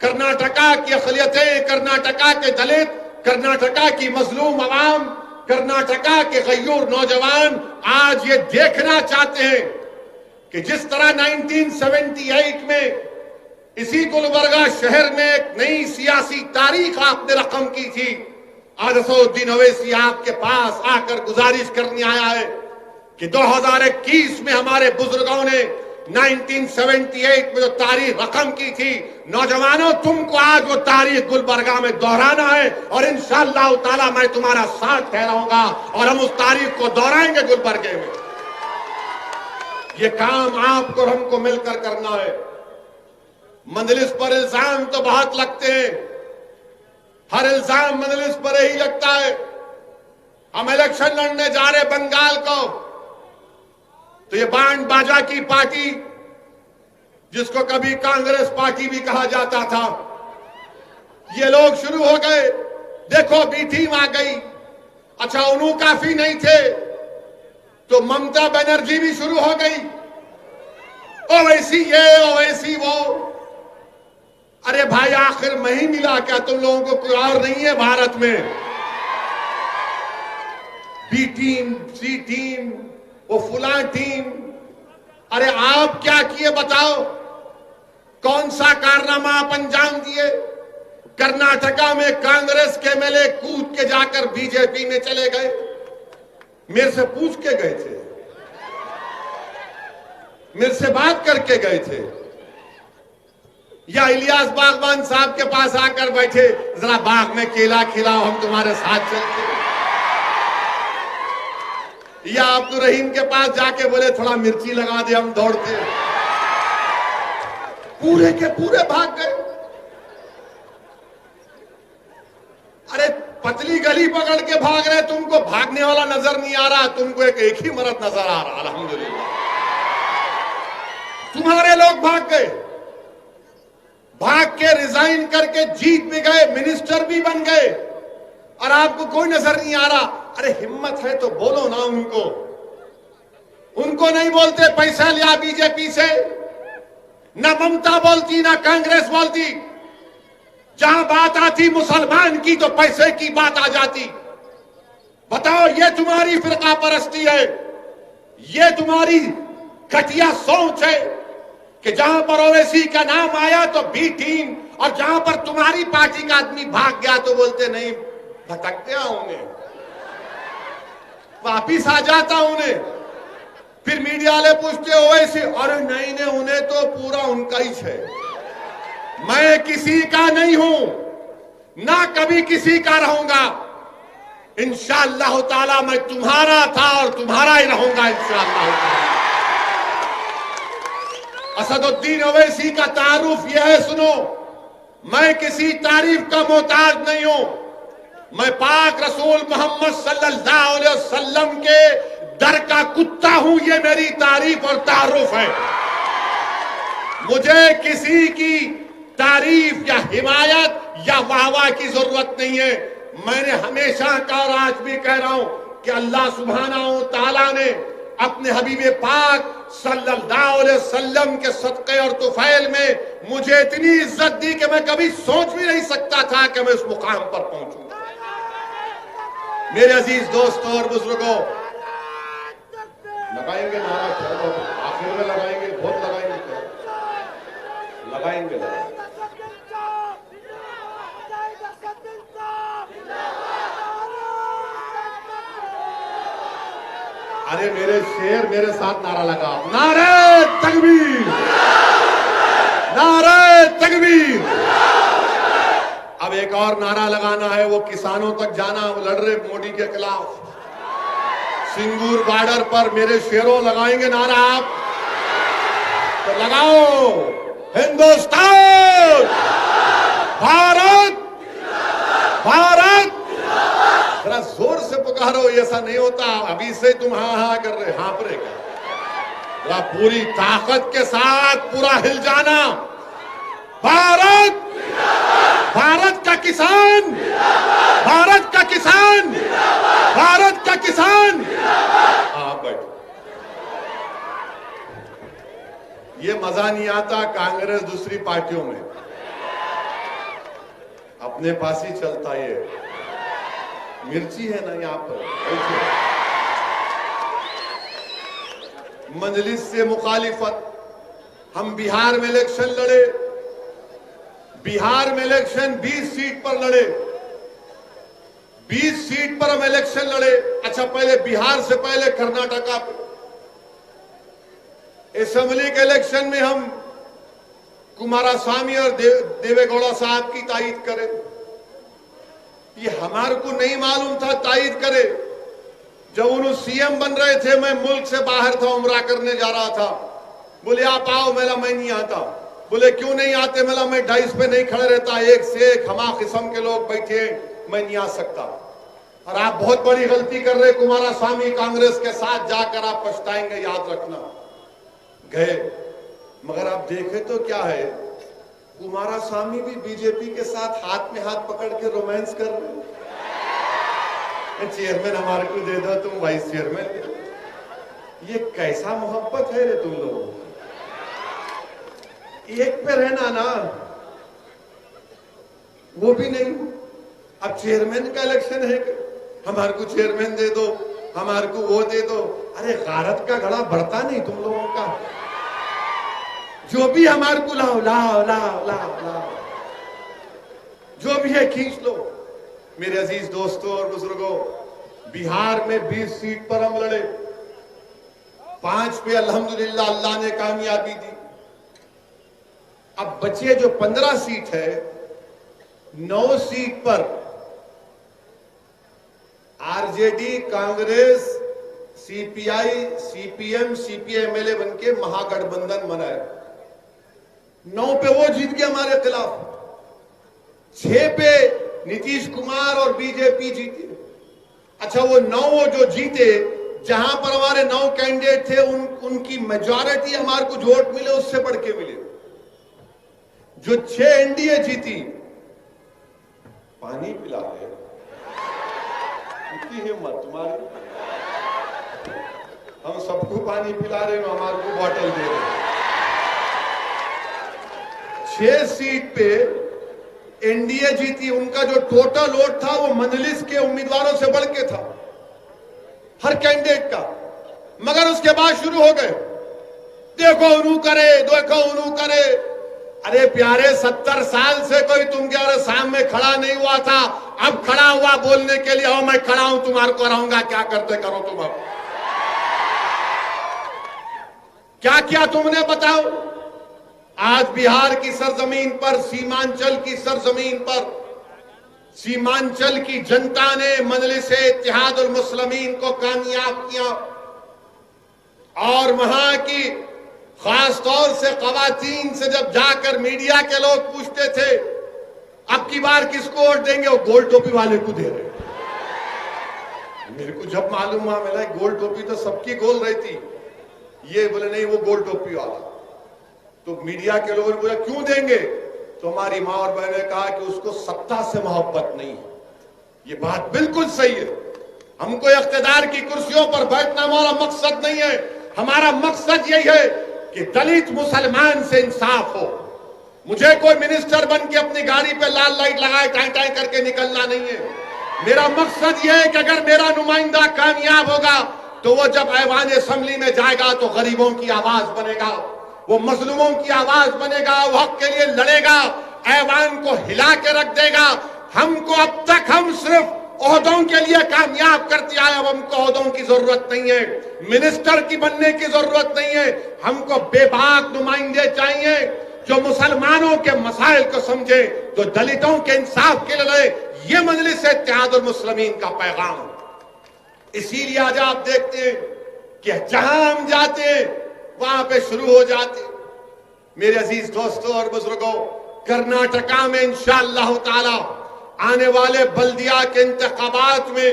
[SPEAKER 1] कर्नाटका की अक़लियतें, कर्नाटका के दलित, कर्नाटका की मजलूम अवाम, कर्नाटका के गयूर नौजवान आज ये देखना चाहते हैं कि जिस तरह 1978 में इसी गुलबर्गा शहर में एक नई सियासी तारीख आपने रकम की थी, आज असदुद्दीन ओवैसी आपके पास आकर गुजारिश करने आया है कि 2021 में हमारे बुजुर्गों ने 1978 में जो तारीख रकम की थी, नौजवानों तुमको आज वो तारीख गुलबर्गा में दोहराना है और इंशाअल्लाह ताला मैं तुम्हारा साथ ठहराऊंगा और हम उस तारीख को दोहराएंगे गुलबर्गे में। ये काम आपको और हमको मिलकर करना है। मंजलिस पर इल्जाम तो बहुत लगते हैं, हर इल्जाम मंजलिस पर ही लगता है। हम इलेक्शन लड़ने जा रहे बंगाल को, तो ये बैंड बाजा की पार्टी जिसको कभी कांग्रेस पार्टी भी कहा जाता था, ये लोग शुरू हो गए। देखो बी टीम आ गई। अच्छा उन्हों काफी नहीं थे तो ममता बनर्जी भी शुरू हो गई। ओवैसी ये ओवैसी वो। अरे भाई आखिर मैं ही मिला क्या? तुम लोगों को कोई और नहीं है भारत में? बी टीम, सी टीम, वो फुला टीम। अरे आप क्या किए बताओ? कौन सा कारनामा आप अंजाम दिए? कर्नाटका में कांग्रेस के एमएलए कूद के जाकर बीजेपी में चले गए। मेरे से पूछ के गए थे, मेरे से बात करके गए थे, या इलियास बागवान साहब के पास आकर बैठे, जरा बाग में केला खिलाओ हम तुम्हारे साथ चलते, या अब्दुल रहीम के पास जाके बोले थोड़ा मिर्ची लगा दे हम दौड़ते। पूरे के पूरे भाग गए। अरे पतली गली पकड़ के भाग रहे, तुमको भागने वाला नजर नहीं आ रहा, तुमको एक ही मर्द नजर आ रहा। अल्हम्दुलिल्लाह तुम्हारे लोग भाग गए, भाग के रिजाइन करके जीत भी गए, मिनिस्टर भी बन गए, और आपको कोई नजर नहीं आ रहा। अरे हिम्मत है तो बोलो ना उनको। उनको नहीं बोलते पैसा लिया बीजेपी से, ना ममता बोलती ना कांग्रेस बोलती। जहां बात आती मुसलमान की तो पैसे की बात आ जाती। बताओ ये तुम्हारी फिरका परस्ती है, ये तुम्हारी घटिया सोच है कि जहां पर ओवैसी का नाम आया तो बी टीम, और जहां पर तुम्हारी पार्टी का आदमी भाग गया तो बोलते नहीं भटक गया, उन्हें वापिस आ जाता उन्हें। फिर मीडिया वाले पूछते ओवैसी, अरे नहीं नहीं उन्हें तो पूरा उनका ही है। मैं किसी का नहीं हूं, ना कभी किसी का रहूंगा। इंशाअल्लाह ताला मैं तुम्हारा था और तुम्हारा ही रहूंगा इंशाअल्लाह ताला। असदुद्दीन ओवैसी का तारुफ यह है, सुनो, मैं किसी तारीफ का मोहताज नहीं हूं। मैं पाक रसूल मोहम्मद सल्लल्लाहु अलैहि वसल्लम के दर का कुत्ता हूं, ये मेरी तारीफ और तारुफ है। मुझे किसी की तारीफ या हिमायत या वाहवाह की जरूरत नहीं है। मैंने हमेशा कहा और आज भी कह रहा हूं कि अल्लाह सुब्हानहू तआला ने अपने हबीब पाक सल्लल्लाहु अलैहि वसल्लम के सदक़े और तुफैल में मुझे इतनी इज्जत दी कि मैं कभी सोच भी नहीं सकता था कि मैं उस मुकाम पर पहुंचूं। मेरे अजीज दोस्तों और बुजुर्गों, लगाएंगे नारा, आखिर में लगाएंगे, बहुत लगाएंगे, लगाएंगे। अरे मेरे शेर मेरे साथ नारा लगा, नारे तकबीर, नारे तकबीर। अब एक और नारा लगाना है, वो किसानों तक जाना। वो लड़ रहे मोदी के खिलाफ सिंगूर बॉर्डर पर। मेरे शेरों लगाएंगे नारा आप तो लगाओ, हिंदुस्तान, भारत, भारत। जरा जोर से पुकारो, ऐसा नहीं होता अभी से तुम हाँ हाँ कर रहे, हाँप रहे क्या? जरा पूरी ताकत के साथ पूरा हिल जाना। भारत, भारत का किसान, भारत का किसान, भारत का किसान। आप बैठो। ये मजा नहीं आता कांग्रेस दूसरी पार्टियों में, अपने पास ही चलता ये मिर्ची है ना यहाँ पर। मजलिस से मुखालिफत, हम बिहार में इलेक्शन लड़े, बिहार में इलेक्शन 20 सीट पर लड़े, 20 सीट पर हम इलेक्शन लड़े। अच्छा, पहले बिहार से पहले कर्नाटका पे असेंबली के इलेक्शन में हम कुमारस्वामी और देवेगौड़ा साहब की तायद करें। ये हमारे को नहीं मालूम था तायद करे। जब उन्होंने सीएम बन रहे थे, मैं मुल्क से बाहर था, उम्रा करने जा रहा था। बोले आप आओ, मेरा मैं नहीं आता। बोले क्यों नहीं आते? मेरा मैं डाइस पे नहीं खड़े रहता, एक से एक हमा किस्म के लोग बैठे, मैं नहीं आ सकता। और आप बहुत बड़ी गलती कर रहे कुमारस्वामी, कांग्रेस के साथ जाकर आप पछताएंगे, याद रखना। गए, मगर आप देखे तो क्या है, कुमारस्वामी भी बीजेपी के साथ हाथ में हाथ पकड़ के रोमांस कर रहे हैं। चेयरमैन हमारे को दे दो, तुम वाइस चेयरमैन। ये कैसा मोहब्बत है रे तुम लोग? एक पे रहना ना, वो भी नहीं। अब चेयरमैन का इलेक्शन है, हमारे को चेयरमैन दे दो, हमारे को वो दे दो। अरे गारत का घड़ा बढ़ता नहीं तुम लोगों का? जो भी हमारे को लाओ लाओ लाओ लाओ लाओ, जो भी है खींच लो। मेरे अजीज दोस्तों और बुजुर्गों, बिहार में 20 सीट पर हम लड़े, 5 पे अल्हम्दुलिल्लाह अल्लाह ने कामयाबी दी। अब बचे जो 15 सीट है, 9 सीट पर आरजेडी, कांग्रेस, सीपीआई, सीपीएम, सीपीएमएलए बनके महागठबंधन बनाए। 9 पे वो जीत गए हमारे खिलाफ, 6 पे नीतीश कुमार और बीजेपी जीते। अच्छा, वो 9 जो जीते, जहां पर हमारे 9 कैंडिडेट थे, उनकी मेजॉरिटी हमारे को वोट मिले, उससे बढ़ के मिले। जो 6 एनडीए जीती, पानी पिला रहे, इतनी हिम्मत तुम्हारी? हम सबको पानी पिला रहे हो, हमारे को बॉटल दे रहे। 6 सीट पे एनडीए जीती, उनका जो टोटल वोट था वो मजलिस के उम्मीदवारों से बढ़ के था, हर कैंडिडेट का। मगर उसके बाद शुरू हो गए, देखो उन्हू करे, देखो उन्हू करे। अरे प्यारे, 70 साल से कोई तुम्हारे सामने खड़ा नहीं हुआ था, अब खड़ा हुआ बोलने के लिए, हो मैं खड़ा हूं, तुम्हारे को रहूंगा, क्या करते करो तुम। अब क्या किया तुमने बताओ? आज बिहार की सरजमीन पर, सीमांचल की सरजमीन पर, सीमांचल की जनता ने मजलिस-ए-इत्तेहादुल मुस्लिमीन को कामयाब किया। और वहां की खास तौर से खवातीन से जब जाकर मीडिया के लोग पूछते थे अब की बार किसको वोट देंगे, वो गोल टोपी वाले को दे रहे। मेरे को जब मालूम हुआ, मेरा गोल टोपी तो सबकी गोल रहती, ये बोले नहीं वो गोल टोपी वाला। तो मीडिया के लोगों ने बोला क्यों देंगे? तो हमारी मां और बहन ने कहा कि उसको सत्ता से मोहब्बत नहीं है। ये बात बिल्कुल सही है। हमको इख्तिदार की कुर्सियों पर बैठना हमारा मकसद नहीं है। हमारा मकसद यही है कि दलित मुसलमान से इंसाफ हो। मुझे कोई मिनिस्टर बन के अपनी गाड़ी पे लाल लाइट लगाए टाई टाई करके निकलना नहीं है। मेरा मकसद यह है कि अगर मेरा नुमाइंदा कामयाब होगा तो वो जब ऐवान असेंबली में जाएगा तो गरीबों की आवाज बनेगा, वो मजलूमों की आवाज बनेगा, वो हक के लिए लड़ेगा, ऐवान को हिला के रख देगा। हमको अब तक हम सिर्फ ओहदों के लिए कामयाब करते आए, अब हमको ओहदों की जरूरत नहीं है, मिनिस्टर की बनने की जरूरत नहीं है। हमको बेबाक नुमाइंदे चाहिए जो मुसलमानों के मसाइल को समझे, जो दलितों के इंसाफ के लिए लड़े। ये मजलिस-ए-इत्तेहादुल मुस्लिमीन का पैगाम। इसीलिए आज आप देखते हैं कि जहां हम जाते हैं वहां पे शुरू हो जाते। मेरे अजीज दोस्तों और बुजुर्गों, कर्नाटका में इंशाअल्लाह ताला आने वाले बल्दिया के इंतखाबात में,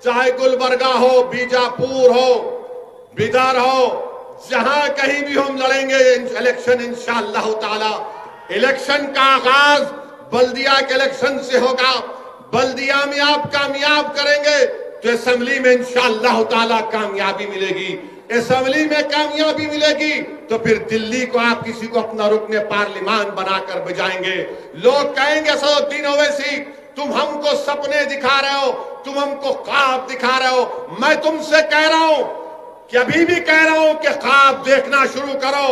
[SPEAKER 1] चाहे गुलबर्गा हो, बीजापुर हो, बिदर हो, जहां कहीं भी हम लड़ेंगे इलेक्शन इंशाअल्लाह ताला। इलेक्शन का आगाज बल्दिया के इलेक्शन से होगा। बल्दिया में आप कामयाब करेंगे तो असेंबली में इंशाअल्लाह ताला कामयाबी मिलेगी। असेंबली में कामयाबी मिलेगी तो फिर दिल्ली को आप किसी को अपना रुकने पार्लिमान बनाकर बजाएंगे। लोग कहेंगे सदुद्दीन ओवैसी तुम हमको सपने दिखा रहे हो, तुम हमको ख्वाब दिखा रहे हो। मैं तुमसे कह रहा हूं कि अभी भी कह रहा हूं कि ख्वाब देखना शुरू करो,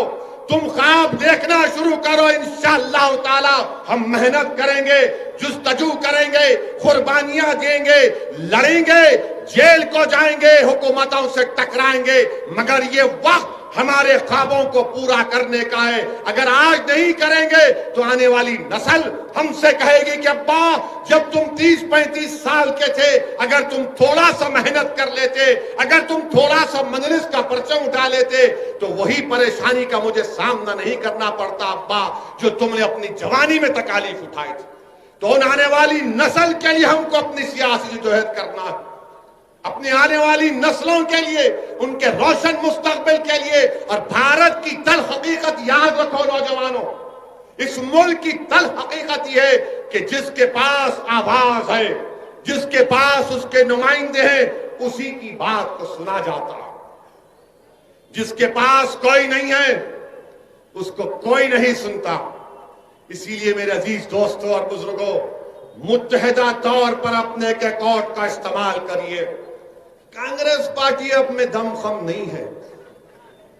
[SPEAKER 1] तुम ख्वाब देखना शुरू करो। इंशाअल्लाह ताला हम मेहनत करेंगे, जुस्तजू करेंगे, कुर्बानियां देंगे, लड़ेंगे, जेल को जाएंगे, हुकूमतों से टकराएंगे, मगर ये वक्त हमारे ख्वाबों को पूरा करने का है। अगर आज नहीं करेंगे तो आने वाली नस्ल हमसे कहेगी कि अब्बा जब तुम 30-35 साल के थे, अगर तुम थोड़ा सा मेहनत कर लेते, अगर तुम थोड़ा सा मजलिस का परचम उठा लेते तो वही परेशानी का मुझे सामना नहीं करना पड़ता अब्बा जो तुमने अपनी जवानी में तकालीफ उठाई थी। तो आने वाली नस्ल के लिए हमको अपनी सियासी जदोजहद करना है, अपनी आने वाली नस्लों के लिए, उनके रोशन मुस्तकबिल के लिए। और भारत की तल हकीकत याद रखो नौजवानों, इस मुल्क की तल हकीकत यह है कि जिसके पास आवाज है, जिसके पास उसके नुमाइंदे हैं, उसी की बात को सुना जाता है। जिसके पास कोई नहीं है उसको कोई नहीं सुनता। इसीलिए मेरे अजीज दोस्तों और बुजुर्गों, मुत्तहिदा तौर पर अपने के कोर्ट का इस्तेमाल करिए। कांग्रेस पार्टी अब में दम खम नहीं है,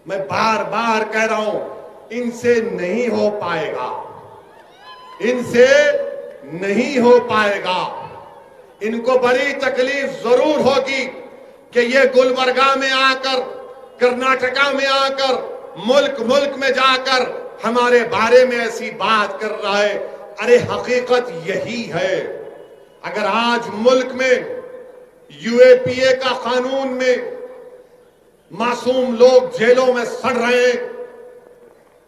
[SPEAKER 1] मैं बार बार कह रहा हूं, इनसे नहीं हो पाएगा, इनसे नहीं हो पाएगा। इनको बड़ी तकलीफ जरूर होगी कि ये गुलबर्गा में आकर, कर्नाटका में आकर, मुल्क मुल्क में जाकर हमारे बारे में ऐसी बात कर रहा है। अरे हकीकत यही है। अगर आज मुल्क में यूएपीए का कानून में मासूम लोग जेलों में सड़ रहे हैं,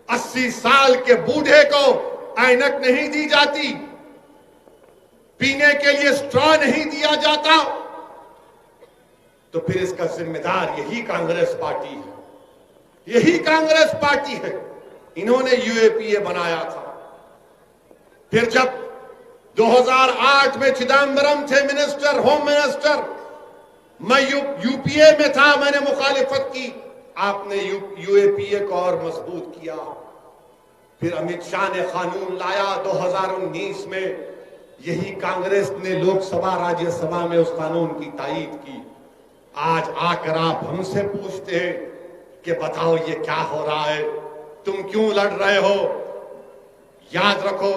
[SPEAKER 1] 80 साल के बूढ़े को ऐनक नहीं दी जाती, पीने के लिए स्ट्रॉ नहीं दिया जाता, तो फिर इसका जिम्मेदार यही कांग्रेस पार्टी है, यही कांग्रेस पार्टी है। इन्होंने यूएपीए बनाया था। फिर जब 2008 में चिदम्बरम थे मिनिस्टर, होम मिनिस्टर, मैं यूपीए में था, मैंने मुखालिफत की, आपने यूएपीए को और मजबूत किया। फिर अमित शाह ने कानून लाया 2019 में, यही कांग्रेस ने लोकसभा राज्यसभा में उस कानून की तायीद की। आज आकर आप हमसे पूछते हैं कि बताओ ये क्या हो रहा है, तुम क्यों लड़ रहे हो? याद रखो,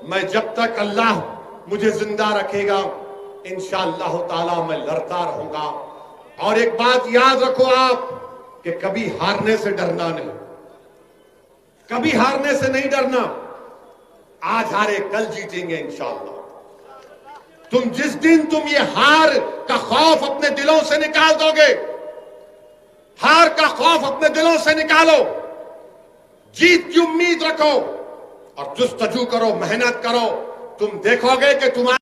[SPEAKER 1] मैं जब तक अल्लाह मुझे जिंदा रखेगा इंशाअल्लाह ताला मैं लड़ता रहूंगा। और एक बात याद रखो आप कि कभी हारने से डरना नहीं, कभी हारने से नहीं डरना। आज हारे कल जीतेंगे इंशाअल्लाह। जिस दिन तुम ये हार का खौफ अपने दिलों से निकाल दोगे, हार का खौफ अपने दिलों से निकालो, जीत की उम्मीद रखो और जुस्तजू करो, मेहनत करो, तुम देखोगे कि तुम्हारे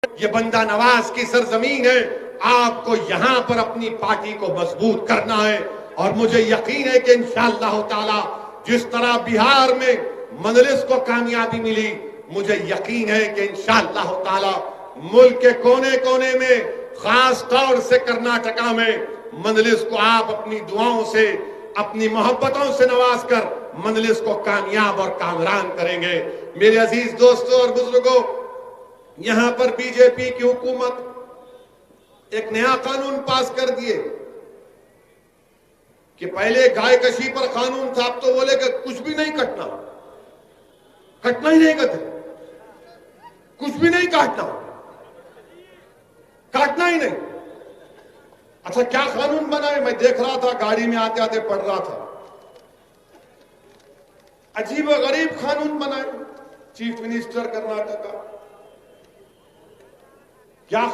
[SPEAKER 1] ये बंदा नवाज की सरजमीन है, आपको यहां पर अपनी पार्टी को मजबूत करना है। और मुझे यकीन है कि इंशाअल्लाह ताला जिस तरह बिहार में मजलिस को कामयाबी मिली, मुझे यकीन है कि इंशाअल्लाह ताला मुल्क के कोने कोने में, खास तौर से कर्नाटका में, मजलिस को आप अपनी दुआओं से, अपनी मोहब्बतों से नवाज कर मजलिस को कामयाब और कामरान करेंगे। मेरे अजीज दोस्तों और बुजुर्गों, यहां पर बीजेपी की हुकूमत एक नया कानून पास कर दिए कि पहले गाय कशी पर कानून था, अब तो बोले कि कुछ भी नहीं कटना, कटना ही नहीं कहते, कुछ भी नहीं काटना, काटना ही नहीं। अच्छा क्या कानून बना है? मैं देख रहा था, गाड़ी में आते आते पढ़ रहा था, अजीब व गरीब कानून बनाए चीफ मिनिस्टर कर्नाटक का। क्या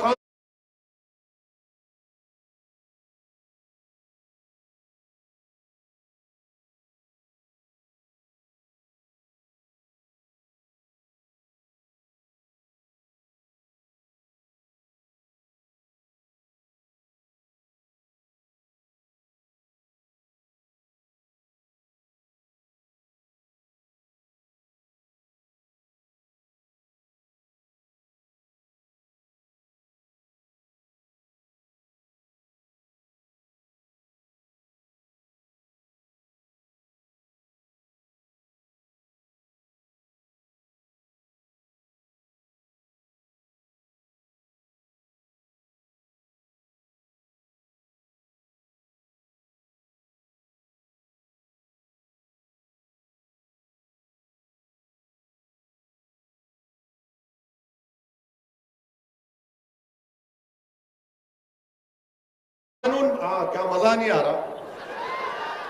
[SPEAKER 1] कानून? हाँ, क्या मजा नहीं आ रहा?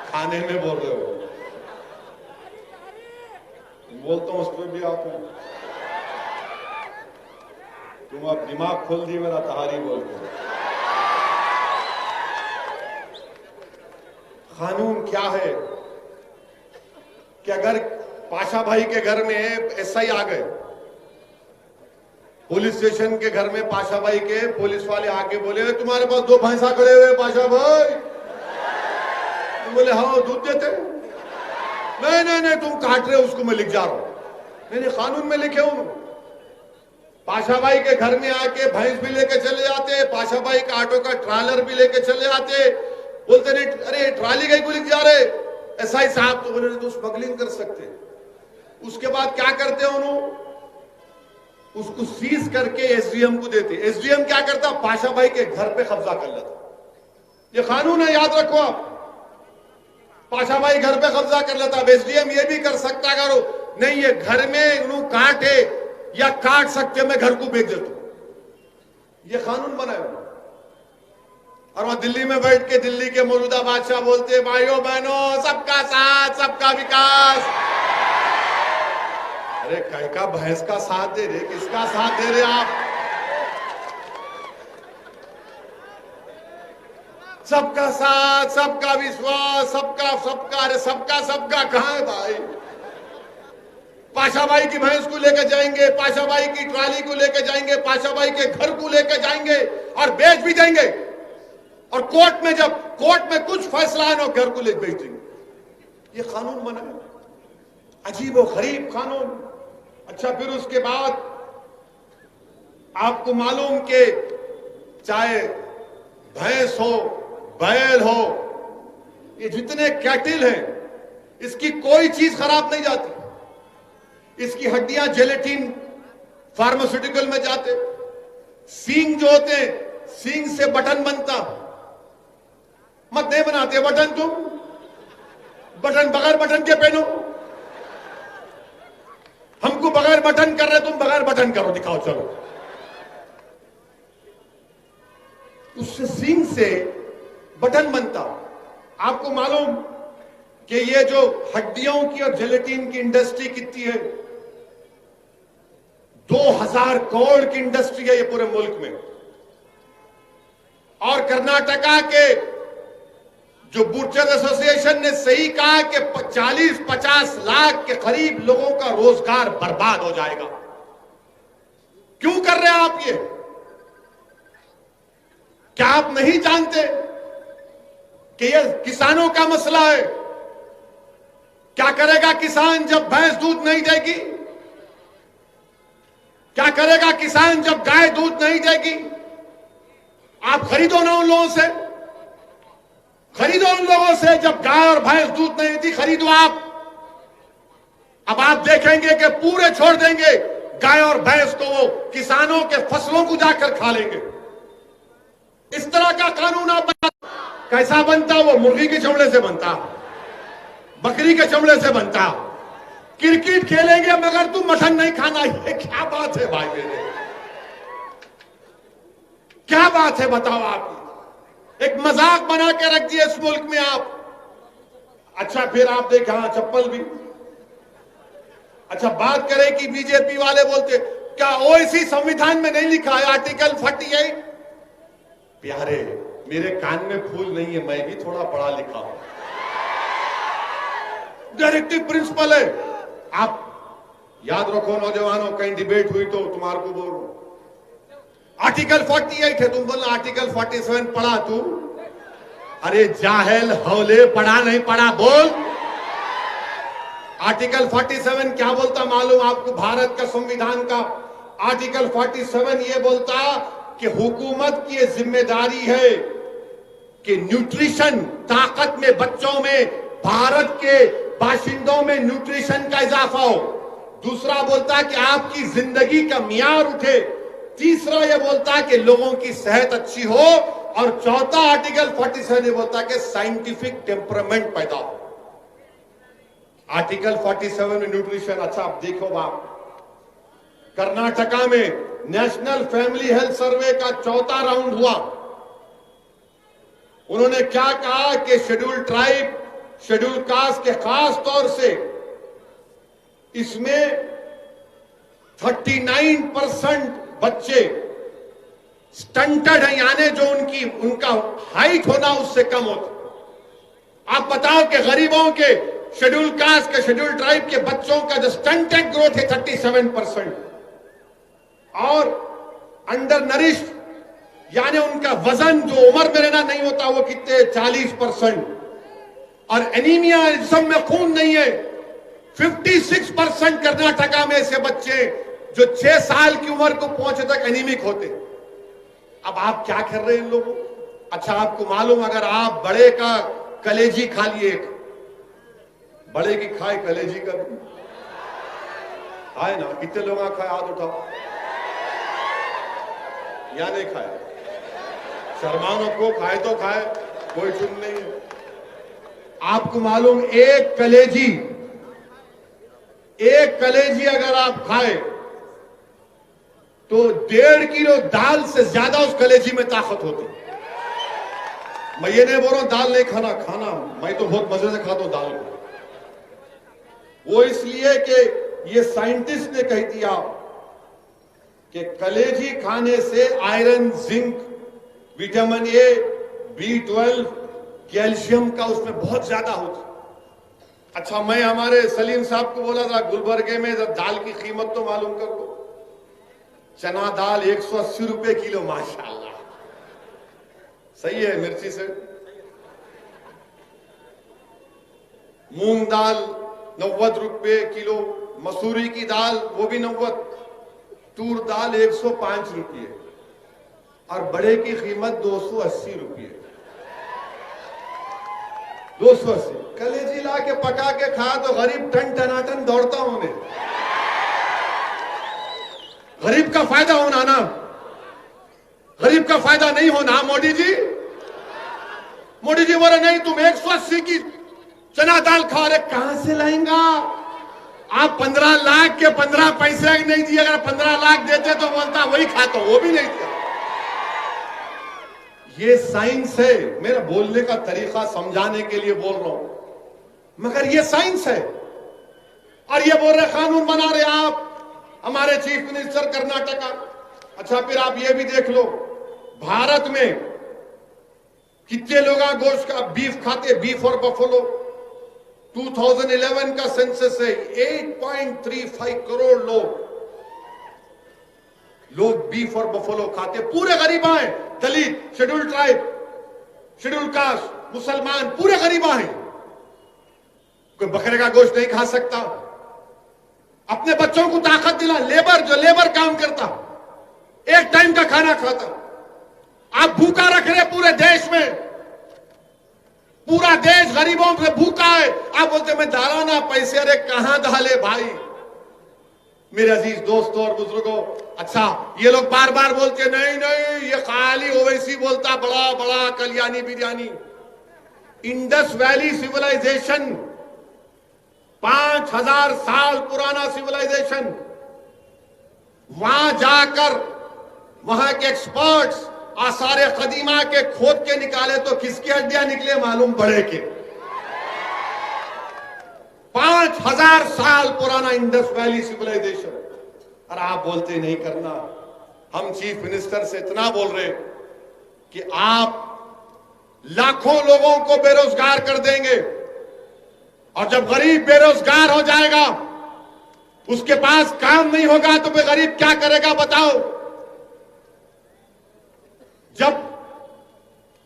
[SPEAKER 1] खाने में बोल रहे हो, बोलता हूं उस पर भी आप हो। तुम अब दिमाग खोल दी मेरा, तहारी बोलते हो। कानून क्या है कि अगर पाशा भाई के घर में एसआई आ गए, पुलिस स्टेशन के घर में पाशा भाई के पुलिस वाले आके बोले तुम्हारे पास 2 भैंसा खड़े हुए पाशा भाई, तुम बोले हाँ दूध देते, नहीं नहीं नहीं तुम काट रहे हो उसको, मैं लिख जा रहा हूं, मैंने कानून में लिखे हूं। पाशा भाई के घर में आके भैंस भी लेके चले जाते, पाशा भाई का ऑटो का ट्रालर भी लेके चले जाते, बोलते नहीं अरे ट्राली गई को लिख जा रहे एसआई साहब, तो बोले तो स्मगलिंग कर सकते। उसके बाद क्या करते उन्होंने, उसको सीज करके एसडीएम को देते। एसडीएम क्या करता, पाशा भाई के घर पे कब्जा कर लेता। ये कानून है, याद रखो आप। पाशा भाई घर पे कब्जा कर लेता। अब एसडीएम ये भी कर सकता, करो नहीं ये घर में उन्होंने काटे या काट सकते, मैं घर को बेच देता हूं। ये कानून बनाया। और वहां दिल्ली में बैठ के दिल्ली के मौजूदा बादशाह बोलते भाइयों बहनों सबका साथ सबका विकास। अरे कहीं का भैंस का साथ दे रहे, किसका साथ दे रहे आप? सबका साथ सबका विश्वास सबका सबका, अरे सबका सबका कहां है भाई? पाशा भाई की भैंस को लेकर जाएंगे, पाशा भाई की ट्राली को लेकर जाएंगे, पाशा भाई के घर को लेकर जाएंगे और बेच भी देंगे। और कोर्ट में जब कोर्ट में कुछ फैसला है ना, घर को लेकर बेच देंगे। ये कानून बना है, अजीब और गरीब कानून। अच्छा फिर उसके बाद आपको मालूम कि चाहे भैंस हो बैल हो, ये जितने कैटिल हैं, इसकी कोई चीज खराब नहीं जाती। इसकी हड्डियां जेलेटिन फार्मास्यूटिकल में जाते। सींग जो होते हैं, सींग से बटन बनता, मत नहीं बनाते बटन। तुम बटन बगैर बटन के पहनो, हमको बगैर बटन कर रहे, तुम बगैर बटन करो, दिखाओ चलो। उससे सींग से बटन बनता। आपको मालूम कि ये जो हड्डियों की और जेलेटिन की इंडस्ट्री कितनी है? 2000 करोड़ की इंडस्ट्री है ये पूरे मुल्क में। और कर्नाटका के जो बूचर एसोसिएशन ने सही कहा कि 40-50 लाख के करीब लोगों का रोजगार बर्बाद हो जाएगा। क्यों कर रहे हैं आप ये? क्या आप नहीं जानते कि यह किसानों का मसला है? क्या करेगा किसान जब भैंस दूध नहीं देगी? क्या करेगा किसान जब गाय दूध नहीं देगी? आप खरीदो ना उन लोगों से, खरीदो उन लोगों से जब गाय और भैंस दूध नहीं देती, खरीदो आप। अब आप देखेंगे कि पूरे छोड़ देंगे गाय और भैंस को, वो किसानों के फसलों को जाकर खा लेंगे। इस तरह का कानून आप कैसा बनता? वो मुर्गी के चमड़े से बनता, बकरी के चमड़े से बनता। क्रिकेट खेलेंगे मगर तू मटन नहीं खाना। ये क्या बात है भाई मेरे, क्या बात है बताओ आप? एक मजाक बना के रख दिए इस मुल्क में आप। अच्छा फिर आप देखें, हाँ चप्पल भी। अच्छा बात करें कि बीजेपी वाले बोलते क्या ओवैसी संविधान में नहीं लिखा है आर्टिकल 48? प्यारे मेरे कान में फूल नहीं है, मैं भी थोड़ा पढ़ा लिखा हूं। डायरेक्टिव प्रिंसिपल है। आप याद रखो नौजवानों, कहीं डिबेट हुई तो तुम्हारे को बोल आर्टिकल 48 है, तुम बोलो आर्टिकल 47 पढ़ा तू। अरे जाहिल हौले, पढ़ा नहीं पढ़ा बोल। आर्टिकल 47 क्या बोलता मालूम आपको? भारत का संविधान का आर्टिकल 47 ये बोलता कि हुकूमत की जिम्मेदारी है कि न्यूट्रिशन, ताकत में, बच्चों में, भारत के बाशिंदों में न्यूट्रिशन का इजाफा हो। दूसरा बोलता कि आपकी जिंदगी का मियार उठे। तीसरा ये बोलता कि लोगों की सेहत अच्छी हो। और चौथा आर्टिकल 47 ये बोलता कि साइंटिफिक टेम्परामेंट पैदा हो। आर्टिकल 47 में न्यूट्रिशन। अच्छा आप देखो बाप, कर्नाटका में नेशनल फैमिली हेल्थ सर्वे का चौथा राउंड हुआ। उन्होंने क्या कहा कि शेड्यूल ट्राइब, शेड्यूल कास्ट के खास तौर से इसमें 39% बच्चे स्टंटेड हैं, यानी जो उनका हाइट होना उससे कम होता। आप बताओ कि गरीबों के, शेड्यूल कास्ट के, शेड्यूल ट्राइब के बच्चों का जो स्टंटेड ग्रोथ है 37%, और अंडर नरिश्ड यानी उनका वजन जो उम्र में रहना नहीं होता वो कितने 40%, और एनीमिया में खून नहीं है 56% कर्नाटका में ऐसे बच्चे जो 6 साल की उम्र को पहुंचे तक एनीमिक होते। अब आप क्या कर रहे हैं इन लोगों? अच्छा आपको मालूम, अगर आप बड़े का कलेजी खा लिए, बड़े की खाए कलेजी का भी खाए ना, कितने लोग खाए? हाथ उठाओ। या नहीं खाए? शर्माओं को खाए तो खाए, कोई चुन नहीं है। आपको मालूम एक कलेजी अगर आप खाए तो 1.5 किलो दाल से ज्यादा उस कलेजी में ताकत होती। मैं ये नहीं बोल रहा हूं दाल नहीं खाना, मैं तो बहुत मजे से खाता हूं दाल को। वो इसलिए कि ये साइंटिस्ट ने कह दिया कि कलेजी खाने से iron, zinc, vitamin A, B12, calcium का उसमें बहुत ज्यादा होता। अच्छा मैं हमारे सलीम साहब को बोला था गुलबर्गे में दाल की कीमत तो मालूम कर लो। चना दाल 180 रुपए किलो, माशाल्लाह सही है मिर्ची से। मूंग दाल 90 रुपए किलो, मसूरी की दाल वो भी 90, तूर दाल 105 रुपये, और बड़े की कीमत 280 रुपये। 280 कलेजी ला के पका के खा तो गरीब टन टनाटन दौड़ता हूं मैं। गरीब का फायदा होना ना, गरीब का फायदा नहीं होना। मोदी जी बोले नहीं तुम 180 की चना दाल खा रहे, कहां से लाएंगा आप? 15 लाख के 15 पैसे नहीं दिए। अगर 15 लाख देते तो बोलता वही खाता, वो भी नहीं दिया। ये साइंस है, मेरा बोलने का तरीका समझाने के लिए बोल रहा हूं, मगर ये साइंस है। और ये बोल रहे कानून बना रहे आप, हमारे चीफ मिनिस्टर कर्नाटका। अच्छा फिर आप ये भी देख लो भारत में कितने लोग गोश्त का बीफ खाते, बीफ और बफलो। 2011 का सेंसस है 8.35 करोड़ लोग बीफ और बफलो खाते। पूरे गरीबा हैं, दलित, शेड्यूल ट्राइब, शेड्यूल कास्ट, मुसलमान, पूरे गरीबा हैं। कोई बकरे का गोश्त नहीं खा सकता। अपने बच्चों को ताकत दिला, जो लेबर काम करता, एक टाइम का खाना खाता। आप भूखा रख रहे पूरे देश में, पूरा देश गरीबों से भूखा है। आप बोलते मैं डाला ना पैसे, अरे कहां डाले भाई? मेरे अजीज दोस्तों और बुजुर्गों, अच्छा ये लोग बार बार बोलते नहीं ये खाली ओवैसी बोलता बड़ा बड़ा Kalyani biryani. Indus valley civilisation, 5000 साल पुराना सिविलाइजेशन, वहां जाकर वहां के एक्सपर्ट्स आसारे कदीमा के खोद के निकाले तो किसकी हड्डियां निकले मालूम पड़े कि 5000 साल पुराना इंडस वैली सिविलाइजेशन। और आप बोलते नहीं करना। हम चीफ मिनिस्टर से इतना बोल रहे कि आप लाखों लोगों को बेरोजगार कर देंगे, और जब गरीब बेरोजगार हो जाएगा, उसके पास काम नहीं होगा, तो फिर गरीब क्या करेगा बताओ? जब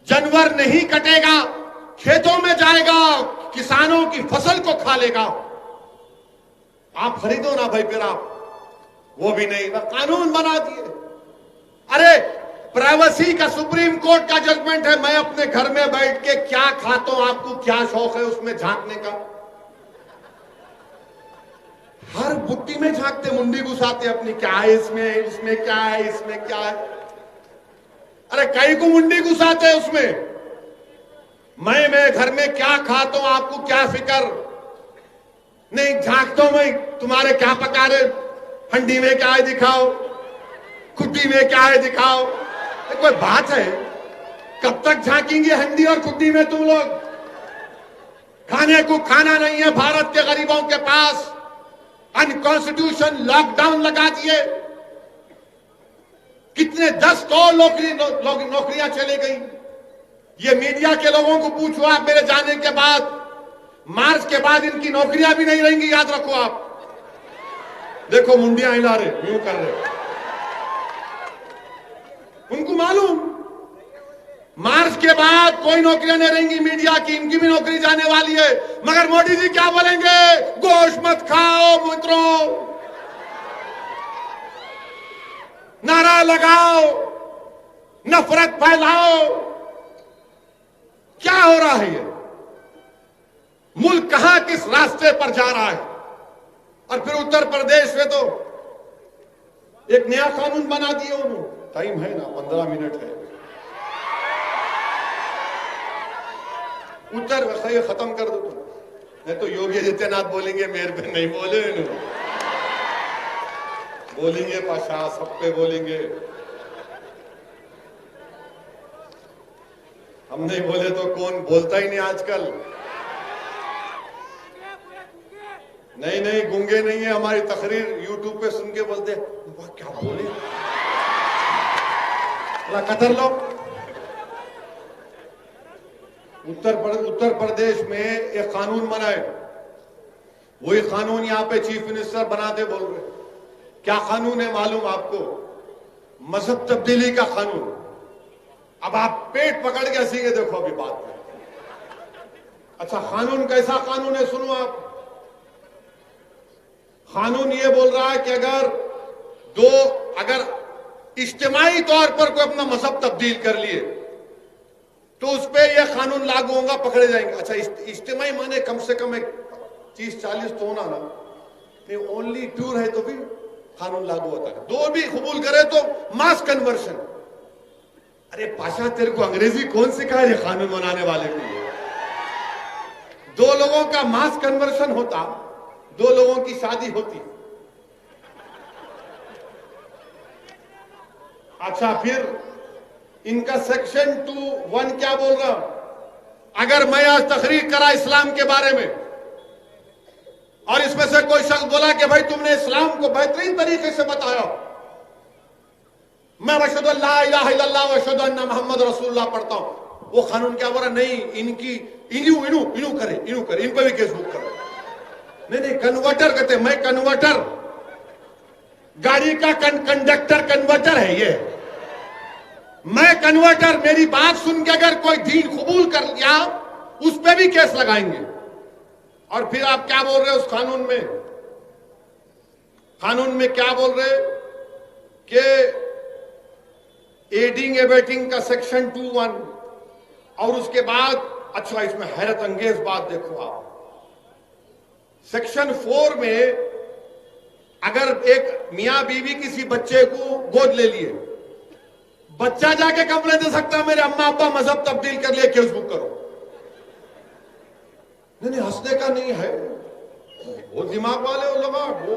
[SPEAKER 1] जानवर नहीं कटेगा, खेतों में जाएगा, किसानों की फसल को खा लेगा। आप खरीदो ना भाई, फिर आप वो भी नहीं, ना कानून बना दिए। अरे प्राइवेसी का सुप्रीम कोर्ट का जजमेंट है, मैं अपने घर में बैठ के क्या खाता हूं, आपको क्या शौक है उसमें झांकने का? हर बुट्टी में झांकते, मुंडी घुसाते अपनी, क्या है इसमें, इसमें क्या है, इसमें क्या है। अरे कई को मुंडी घुसाते हैं उसमें। मैं घर में क्या खाता हूं, आपको क्या फिक्र? नहीं झांकता हूं मैं, तुम्हारे क्या पका रहे, हंडी में क्या है दिखाओ, खुड्डी में क्या है दिखाओ। कोई बात है? कब तक झांकेंगे हंडी और खुड्डी में तुम लोग? खाने को खाना नहीं है भारत के गरीबों के पास, अनकॉन्स्टिट्यूशन लॉकडाउन लगा दिए। कितने 10 करोड़ नौकरियां चली गई। ये मीडिया के लोगों को पूछो आप, मेरे जाने के बाद, मार्च के बाद इनकी नौकरियां भी नहीं रहेंगी, याद रखो आप। देखो मुंडियां हिला रहे, यूं कर रहे, उनको मालूम मार्च के बाद कोई नौकरियां नहीं रहेंगी मीडिया की, इनकी भी नौकरी जाने वाली है। मगर मोदी जी क्या बोलेंगे? गोश्त मत खाओ मित्रों, नारा लगाओ, नफरत फैलाओ। क्या हो रहा है? ये मुल्क कहां किस रास्ते पर जा रहा है? और फिर उत्तर प्रदेश में तो एक नया कानून बना दिया उन्होंने। टाइम है ना, 15 मिनट है। उत्तर ये खत्म कर दो तुम, नहीं तो योगी आदित्यनाथ बोलेंगे मेरे पे नहीं बोले, बोलेंगे पाशा, सब पे बोलेंगे। हम नहीं बोले तो कौन बोलता ही नहीं आजकल। नहीं गूंगे नहीं है, हमारी तकरीर यूट्यूब पे सुन के बोलते वाह क्या बोले, कतर लो। उत्तर प्रदेश में एक कानून बनाए, वही कानून यहां पे चीफ मिनिस्टर बनाते बोल रहे। क्या कानून है मालूम आपको? मजहब तब्दीली का कानून। अब आप पेट पकड़ के हंसीगे, देखो अभी बात में। अच्छा कानून कैसा कानून है सुनो आप। कानून ये बोल रहा है कि अगर इज्तिमाई तौर पर कोई अपना मजहब तब्दील कर लिए तो उस पर यह कानून लागू होगा, पकड़े जाएंगे। अच्छा इज्तिमाई माने कम से कम 30-40 तो होना ना, नहीं ओनली 2 है तो भी कानून लागू होता है। 2 भी कबूल करे तो मास कन्वर्शन। अरे पाशा तेरे को अंग्रेजी कौन सिखाए ये कानून बनाने वाले को? 2 लोगों का मास कन्वर्शन होता, 2 लोगों की शादी होती। अच्छा फिर इनका सेक्शन 2(1) क्या बोल रहा? अगर मैं आज तकरीर करा इस्लाम के बारे में और इसमें से कोई शख्स बोला कि भाई तुमने इस्लाम को बेहतरीन तरीके से बताया, मैं अशहदु अल्ला इलाहा इल्लल्लाह व अशहदु अन्ना मुहम्मद रसूलुल्लाह पढ़ता हूं, वो कानून क्या बोल रहा? नहीं इनकी इनू करे, इन पर भी केस बुक करो। नहीं कन्वर्टर कहते, मैं कन्वर्टर, गाड़ी का कंडक्टर कन्वर्टर है ये, मैं कन्वर्टर। मेरी बात सुन के अगर कोई दीन कबूल कर लिया उस पे भी केस लगाएंगे। और फिर आप क्या बोल रहे हो उस कानून में? कानून में क्या बोल रहे कि एडिंग एबेटिंग का सेक्शन 2(1) और उसके बाद अच्छा इसमें हैरत अंगेज बात देखो आप, सेक्शन 4 में अगर एक मियां बीवी किसी बच्चे को गोद ले लिए, बच्चा जाके कंप्लेंट दे सकता है मेरे अम्मा अब्बा मजहब तब्दील कर लिए, केस बुक करो। नहीं नहीं हंसने का नहीं है, वो दिमाग वाले वो लगा, वो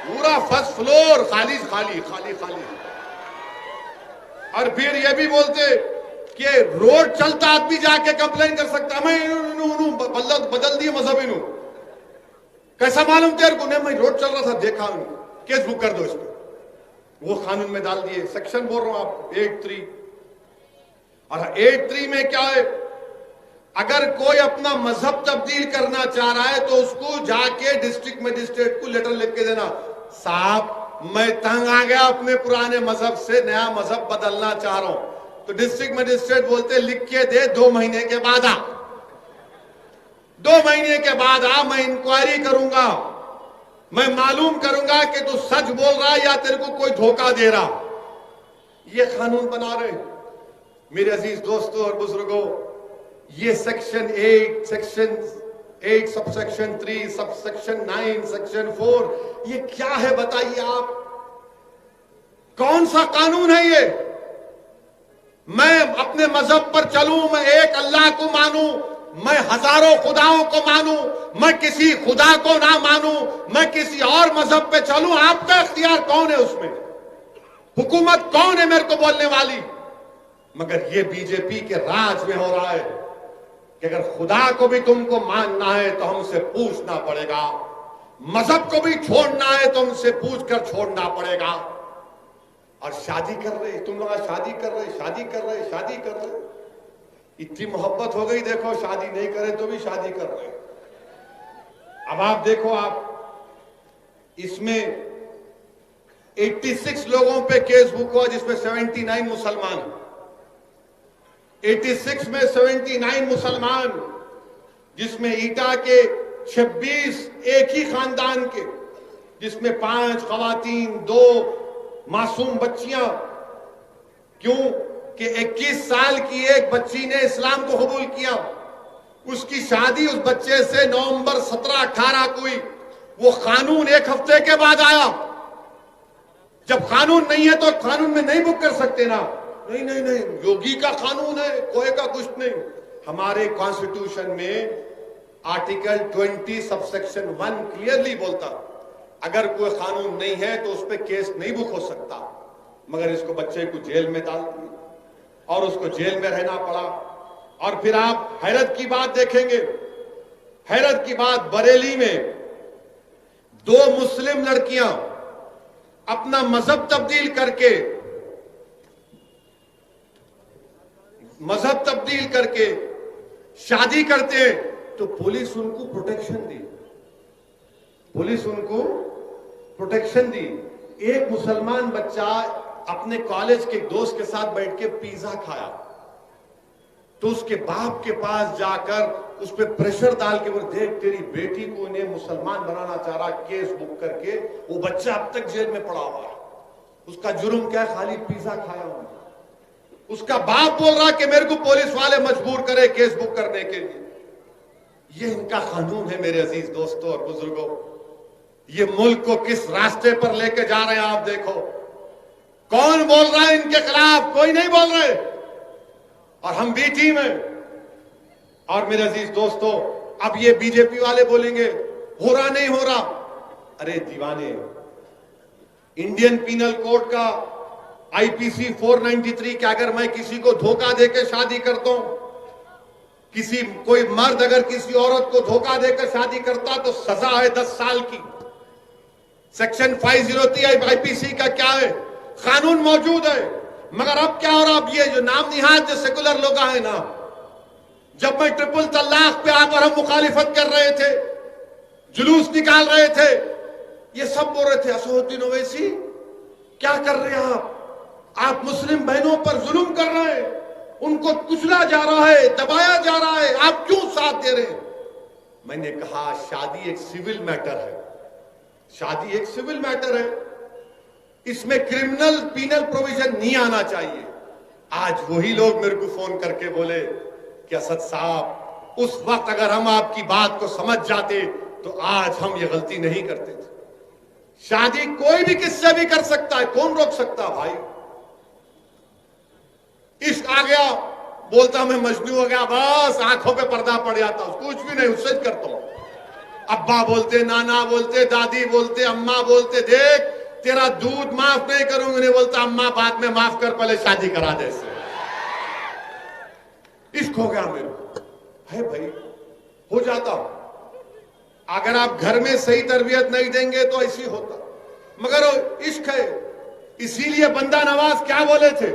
[SPEAKER 1] पूरा फर्स्ट फ्लोर खाली खाली खाली खाली। और फिर ये भी बोलते कि रोड चलता आदमी जाके कंप्लेन कर सकता है, मैं बदल दिए मजहब इनू, कैसा मालूम तेरे को? नहीं मैं रोड चल रहा था देखा, केस बुक कर दो इस पर। वो कानून में डाल दिए, सेक्शन बोल रहा हूं आपको 83। और 83 में क्या है, अगर कोई अपना मजहब तब्दील करना चाह रहा है तो उसको जाके डिस्ट्रिक्ट मजिस्ट्रेट को लेटर लिख के देना, साहब मैं तंग आ गया अपने पुराने मजहब से, नया मजहब बदलना चाह रहा हूं। तो डिस्ट्रिक्ट मजिस्ट्रेट बोलते लिख के दे, 2 महीने के बाद आ, 2 महीने के बाद आ, मैं इंक्वायरी करूंगा, मैं मालूम करूंगा कि तू सच बोल रहा है या तेरे को कोई धोखा दे रहा। ये कानून बना रहे मेरे अजीज दोस्तों और बुजुर्गों। ये सेक्शन 8 सबसेक्शन 3 सबसेक्शन 9 सेक्शन 4 ये क्या है बताइए आप? कौन सा कानून है ये? मैं अपने मजहब पर चलूं, मैं एक अल्लाह को मानूं, मैं हजारों खुदाओं को मानूं, मैं किसी खुदा को ना मानूं, मैं किसी और मजहब पे चलूं, आपका इख्तियार कौन है उसमें? हुकूमत कौन है मेरे को बोलने वाली? मगर ये बीजेपी के राज में हो रहा है कि अगर खुदा को भी तुमको मानना है तो हमसे पूछना पड़ेगा, मजहब को भी छोड़ना है तो हमसे पूछ कर छोड़ना पड़ेगा। और शादी कर रहे, तुम लोग शादी कर रहे, शादी कर रहे, शादी कर रहे, इतनी मोहब्बत हो गई, देखो शादी नहीं करे तो भी शादी कर रहे। अब आप देखो, आप इसमें 86 लोगों पे केस बुक हुआ जिसमें 79 मुसलमान, 86 में 79 मुसलमान, जिसमें ईटा के 26 एक ही खानदान के, जिसमें 5 खवातीन, 2 मासूम बच्चियां। क्यों कि 21 साल की एक बच्ची ने इस्लाम को कबूल किया, उसकी शादी उस बच्चे से नवंबर 17-18 को हुई। वो कानून 1 हफ्ते के बाद आया। जब कानून नहीं है तो कानून में नहीं बुक कर सकते ना? नहीं नहीं नहीं, योगी का कानून है, कोई का कुछ नहीं। हमारे कॉन्स्टिट्यूशन में आर्टिकल 20 सबसेक्शन 1 क्लियरली बोलता, अगर कोई कानून नहीं है तो उस पर केस नहीं बुक हो सकता। मगर इसको बच्चे को जेल में डाल दिया और उसको जेल में रहना पड़ा। और फिर आप हैरत की बात देखेंगे, हैरत की बात, बरेली में 2 मुस्लिम लड़कियां अपना मजहब तब्दील करके शादी करते हैं तो पुलिस उनको प्रोटेक्शन दी, पुलिस उनको प्रोटेक्शन दी। एक मुसलमान बच्चा अपने कॉलेज के दोस्त के साथ बैठ के पिज्जा खाया तो उसके बाप के पास जाकर उस पर प्रेशर डाल के बोले, देख तेरी बेटी को इन्हें मुसलमान बनाना चाह रहा, केस बुक करके। वो बच्चा अब तक जेल में पड़ा हुआ है। उसका जुर्म क्या है? खाली पिज्जा खाया हुआ। उसका बाप बोल रहा कि मेरे को पुलिस वाले मजबूर करे केस बुक करने के लिए। ये इनका कानून है मेरे अजीज दोस्तों और बुजुर्गों। ये मुल्क को किस रास्ते पर लेके जा रहे हैं आप देखो। कौन बोल रहा है इनके खिलाफ? कोई नहीं बोल रहे, और हम भी टीम है। और मेरे अजीज दोस्तों, अब ये बीजेपी वाले बोलेंगे हो रहा नहीं हो रहा। अरे दीवाने, इंडियन पिनल कोड का आईपीसी 493 के अगर मैं किसी को धोखा देकर शादी करता हूं, कोई मर्द अगर किसी औरत को धोखा देकर शादी करता तो सजा है 10 साल की। सेक्शन 503 आईपीसी का क्या है? कानून मौजूद है। मगर अब क्या हो रहा, अब ये जो नाम निहाद जो सेकुलर लोग हैं ना, जब मैं ट्रिपल तलाक पे आकर हम मुखालिफत कर रहे थे, जुलूस निकाल रहे थे, ये सब बोल रहे थे असदुद्दीन ओवैसी क्या कर रहे हैं आप मुस्लिम बहनों पर जुल्म कर रहे हैं, उनको कुचला जा रहा है, दबाया जा रहा है, आप क्यों साथ दे रहे हैं? मैंने कहा शादी एक सिविल मैटर है, शादी एक सिविल मैटर है, इसमें क्रिमिनल पीनल प्रोविजन नहीं आना चाहिए। आज वही लोग मेरे को फोन करके बोले कि असद साहब, उस वक्त अगर हम आपकी बात को समझ जाते तो आज हम ये गलती नहीं करते थे। शादी कोई भी किससे भी कर सकता है, कौन रोक सकता भाई? इश्क आ गया, बोलता मैं मजनू हो गया, बस आंखों पे पर्दा पड़ जाता, कुछ भी नहीं, उससे करता हूं। अब्बा बोलते, नाना बोलते, दादी बोलते, अम्मा बोलते, देख तेरा दूध माफ नहीं करूंगी, नहीं बोलता अम्मा बाद में माफ कर, पहले शादी करा दे। इश्क हो गया मेरे है भाई, हो जाता। अगर आप घर में सही तरबियत नहीं देंगे तो ऐसी होता, मगर इश्क है। इसीलिए बंदा नवाज क्या बोले थे,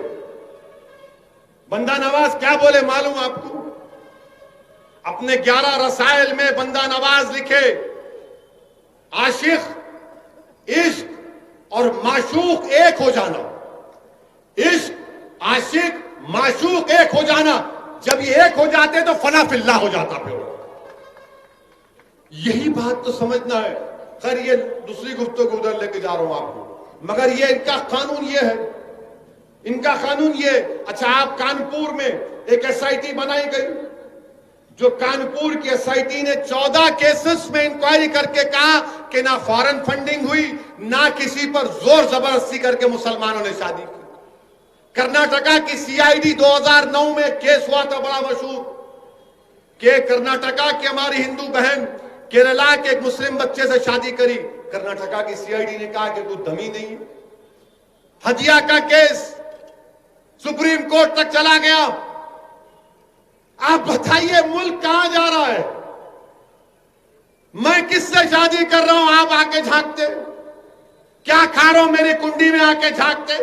[SPEAKER 1] बंदा नवाज क्या बोले मालूम आपको? अपने 11 रसायल में बंदा नवाज लिखे, आशिक, इश्क और माशूक एक हो जाना। इश्क, आशिक, माशूक एक हो जाना। जब ये एक हो जाते तो फना फिल्ला हो जाता। फिर यही बात तो समझना है। खैर ये दूसरी गुफ्तगू उधर लेके जा रहा हूं आपको, मगर ये इनका कानून ये है, इनका कानून ये। अच्छा, आप कानपुर में एक एसआईटी बनाई गई, जो कानपुर की एसआईटी ने 14 केसेस में इंक्वायरी करके कहा कि ना फॉरेन फंडिंग हुई, ना किसी पर जोर जबरदस्ती करके मुसलमानों ने शादी की। कर्नाटका की सीआईडी 2009 में केस हुआ था बड़ा मशहूर, कि कर्नाटका की हमारी हिंदू बहन केरला के एक मुस्लिम बच्चे से शादी करी। कर्नाटका की सीआईडी ने कहा कि कोई दमी नहीं है। हदिया का केस सुप्रीम कोर्ट तक चला गया। आप बताइए मुल्क कहां जा रहा है? मैं किससे शादी कर रहा हूं, आप आके झांकते? क्या खा रहा हूं मेरी कुंडी में आके झांकते?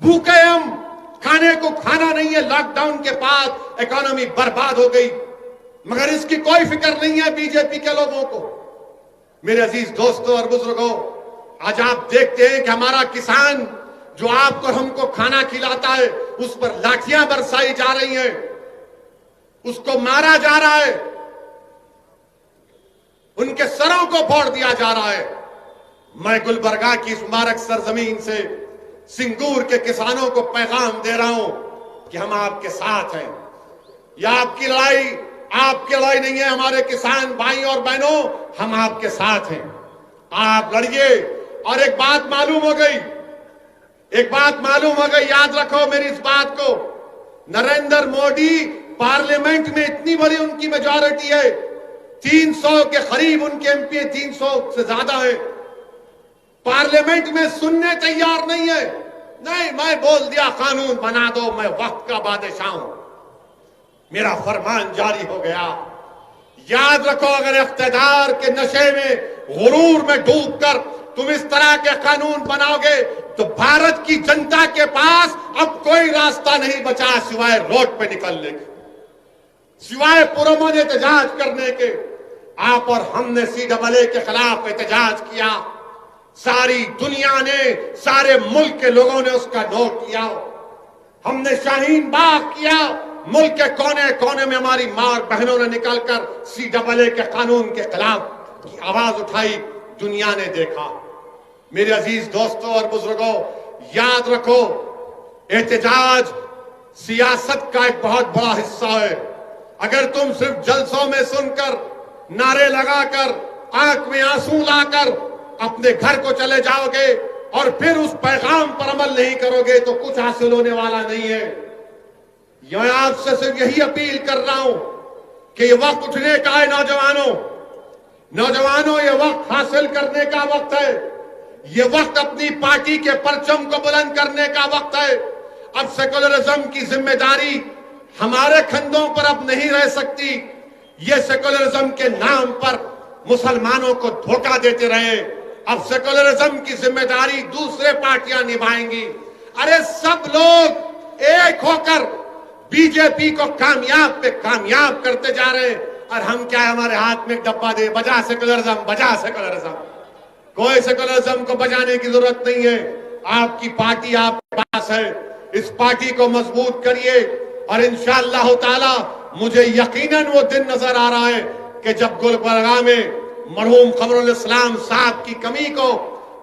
[SPEAKER 1] भूखे हम, खाने को खाना नहीं है। लॉकडाउन के बाद इकोनॉमी बर्बाद हो गई, मगर इसकी कोई फिक्र नहीं है बीजेपी के लोगों को। मेरे अजीज दोस्तों और बुजुर्गों, आज आप देखते हैं कि हमारा किसान जो आपको हमको खाना खिलाता है, उस पर लाठियां बरसाई जा रही हैं, उसको मारा जा रहा है, उनके सरों को फोड़ दिया जा रहा है। मैं गुलबर्गा की इस मुबारक सरजमीन से सिंगूर के किसानों को पैगाम दे रहा हूं कि हम आपके साथ हैं। यह आपकी लड़ाई नहीं है, हमारे किसान भाई और बहनों, हम आपके साथ हैं। आप लड़िए। और एक बात मालूम हो गई, याद रखो मेरी इस बात को। नरेंद्र मोदी पार्लियामेंट में इतनी बड़ी उनकी मेजॉरिटी है, 300 के करीब उनके एमपी, 300 से ज्यादा है, पार्लियामेंट में सुनने तैयार नहीं है। नहीं, मैं बोल दिया कानून बना दो, मैं वक्त का बादशाह हूं, मेरा फरमान जारी हो गया। याद रखो, अगर इख्तियार के नशे में, गुरूर में डूबकर तुम इस तरह के कानून बनाओगे तो भारत की जनता के पास अब कोई रास्ता नहीं बचा सिवाय रोड पे निकलने के, सिवाय पुरअमन एहतजाज करने के। आप और हमने CAA के खिलाफ एहतजाज किया, सारी दुनिया ने, सारे मुल्क के लोगों ने उसका नोट किया। हमने शाहीन बाग किया, मुल्क के कोने कोने में हमारी मां और बहनों ने निकलकर CAA के कानून के खिलाफ की आवाज उठाई, दुनिया ने देखा। मेरे अजीज दोस्तों और बुजुर्गों, याद रखो, एहतजाज सियासत का एक बहुत बड़ा हिस्सा है। अगर तुम सिर्फ जलसों में सुनकर, नारे लगाकर, आंख में आंसू लाकर अपने घर को चले जाओगे और फिर उस पैगाम पर अमल नहीं करोगे तो कुछ हासिल होने वाला नहीं है। मैं आपसे सिर्फ यही अपील कर रहा हूं कि ये वक्त उठने का है। नौजवानों, ये वक्त हासिल करने का वक्त है। ये वक्त अपनी पार्टी के परचम को बुलंद करने का वक्त है। अब सेकुलरिज्म की जिम्मेदारी हमारे कंधों पर अब नहीं रह सकती। ये सेकुलरिज्म के नाम पर मुसलमानों को धोखा देते रहे, अब सेकुलरिज्म की जिम्मेदारी दूसरे पार्टियां निभाएंगी। अरे सब लोग एक होकर बीजेपी को कामयाब पे कामयाब करते जा रहे हैं, और हम क्या है, हमारे हाथ में एक डब्बा दे, बजा सेकुलरिज्म, बजा सेकुलरिज्म। कोई सेकुलरिज्म को बजाने की जरूरत नहीं है। आपकी पार्टी आपके पास है, इस पार्टी को मजबूत करिए। और इंशाअल्लाह ताला मुझे यकीनन वो दिन नजर आ रहा है कि जब गुलबर्गा में मरहूम कमरुल इस्लाम साहब की कमी को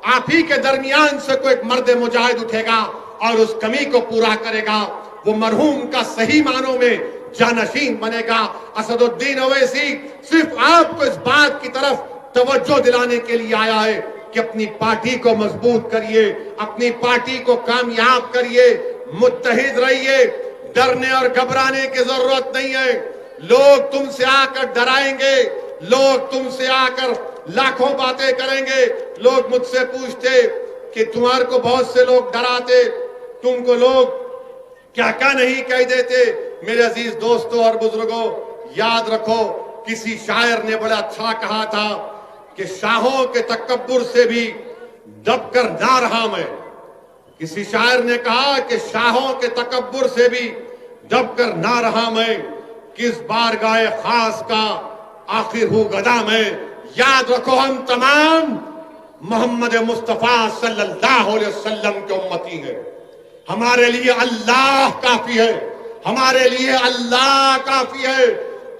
[SPEAKER 1] आप ही के दरमियान से कोई मर्द मुजाहिद उठेगा और उस कमी को पूरा करेगा। वो मरहूम का सही मानों में जानशीन बनेगा। असदुद्दीन ओवैसी सिर्फ आपको इस बात की तरफ तवज्जो दिलाने के लिए आया है कि अपनी पार्टी को मजबूत करिए, अपनी पार्टी को कामयाब करिए, मुत्तहिद रहिए। डरने और घबराने की जरूरत नहीं है। लोग तुमसे आकर डराएंगे, लोग तुमसे आकर लाखों बातें करेंगे। लोग मुझसे पूछते कि तुम्हारे को बहुत से लोग डराते, तुमको लोग क्या क्या नहीं कह देते। मेरे अजीज दोस्तों और बुजुर्गों, याद रखो, किसी शायर ने बड़ा अच्छा कहा था कि शाहों के तकब्बुर से भी दबकर ना रहा मैं। किसी शायर ने कहा कि शाहों के तकब्बुर से भी दबकर ना रहा मैं, किस बारगाह खास का आखिर हूं गदा मैं। याद रखो, हम तमाम मोहम्मद मुस्तफा सल्लल्लाहु अलैहि वसल्लम के उम्मती हैं। हमारे लिए अल्लाह काफी है, हमारे लिए अल्लाह काफी है।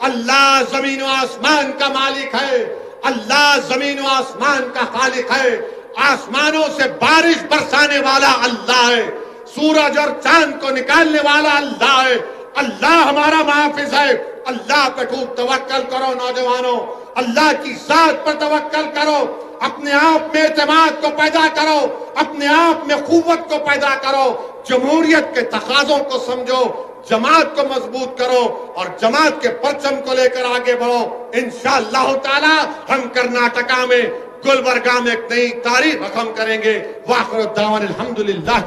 [SPEAKER 1] अल्लाह जमीन और आसमान का मालिक है, अल्लाह जमीन और आसमान का खालिक है। आसमानों से बारिश बरसाने वाला अल्लाह है, सूरज और चांद को निकालने वाला अल्लाह है। अल्लाह हमारा मुहाफिज है। अल्लाह पे खूब तवक्कल करो नौजवानों, अल्लाह की जात पर तवक्कल करो। अपने आप में एतमाद को पैदा करो, अपने आप में कुव्वत को पैदा करो। जमहूरियत के तकाजों को समझो, जमात को मजबूत करो और जमात के परचम को लेकर आगे बढ़ो। इंशाअल्लाह ताला हम कर्नाटका में गुलबर्गा में एक नई तारीख रकम करेंगे। वाखिर दावान अल्हम्दुलिल्लाह।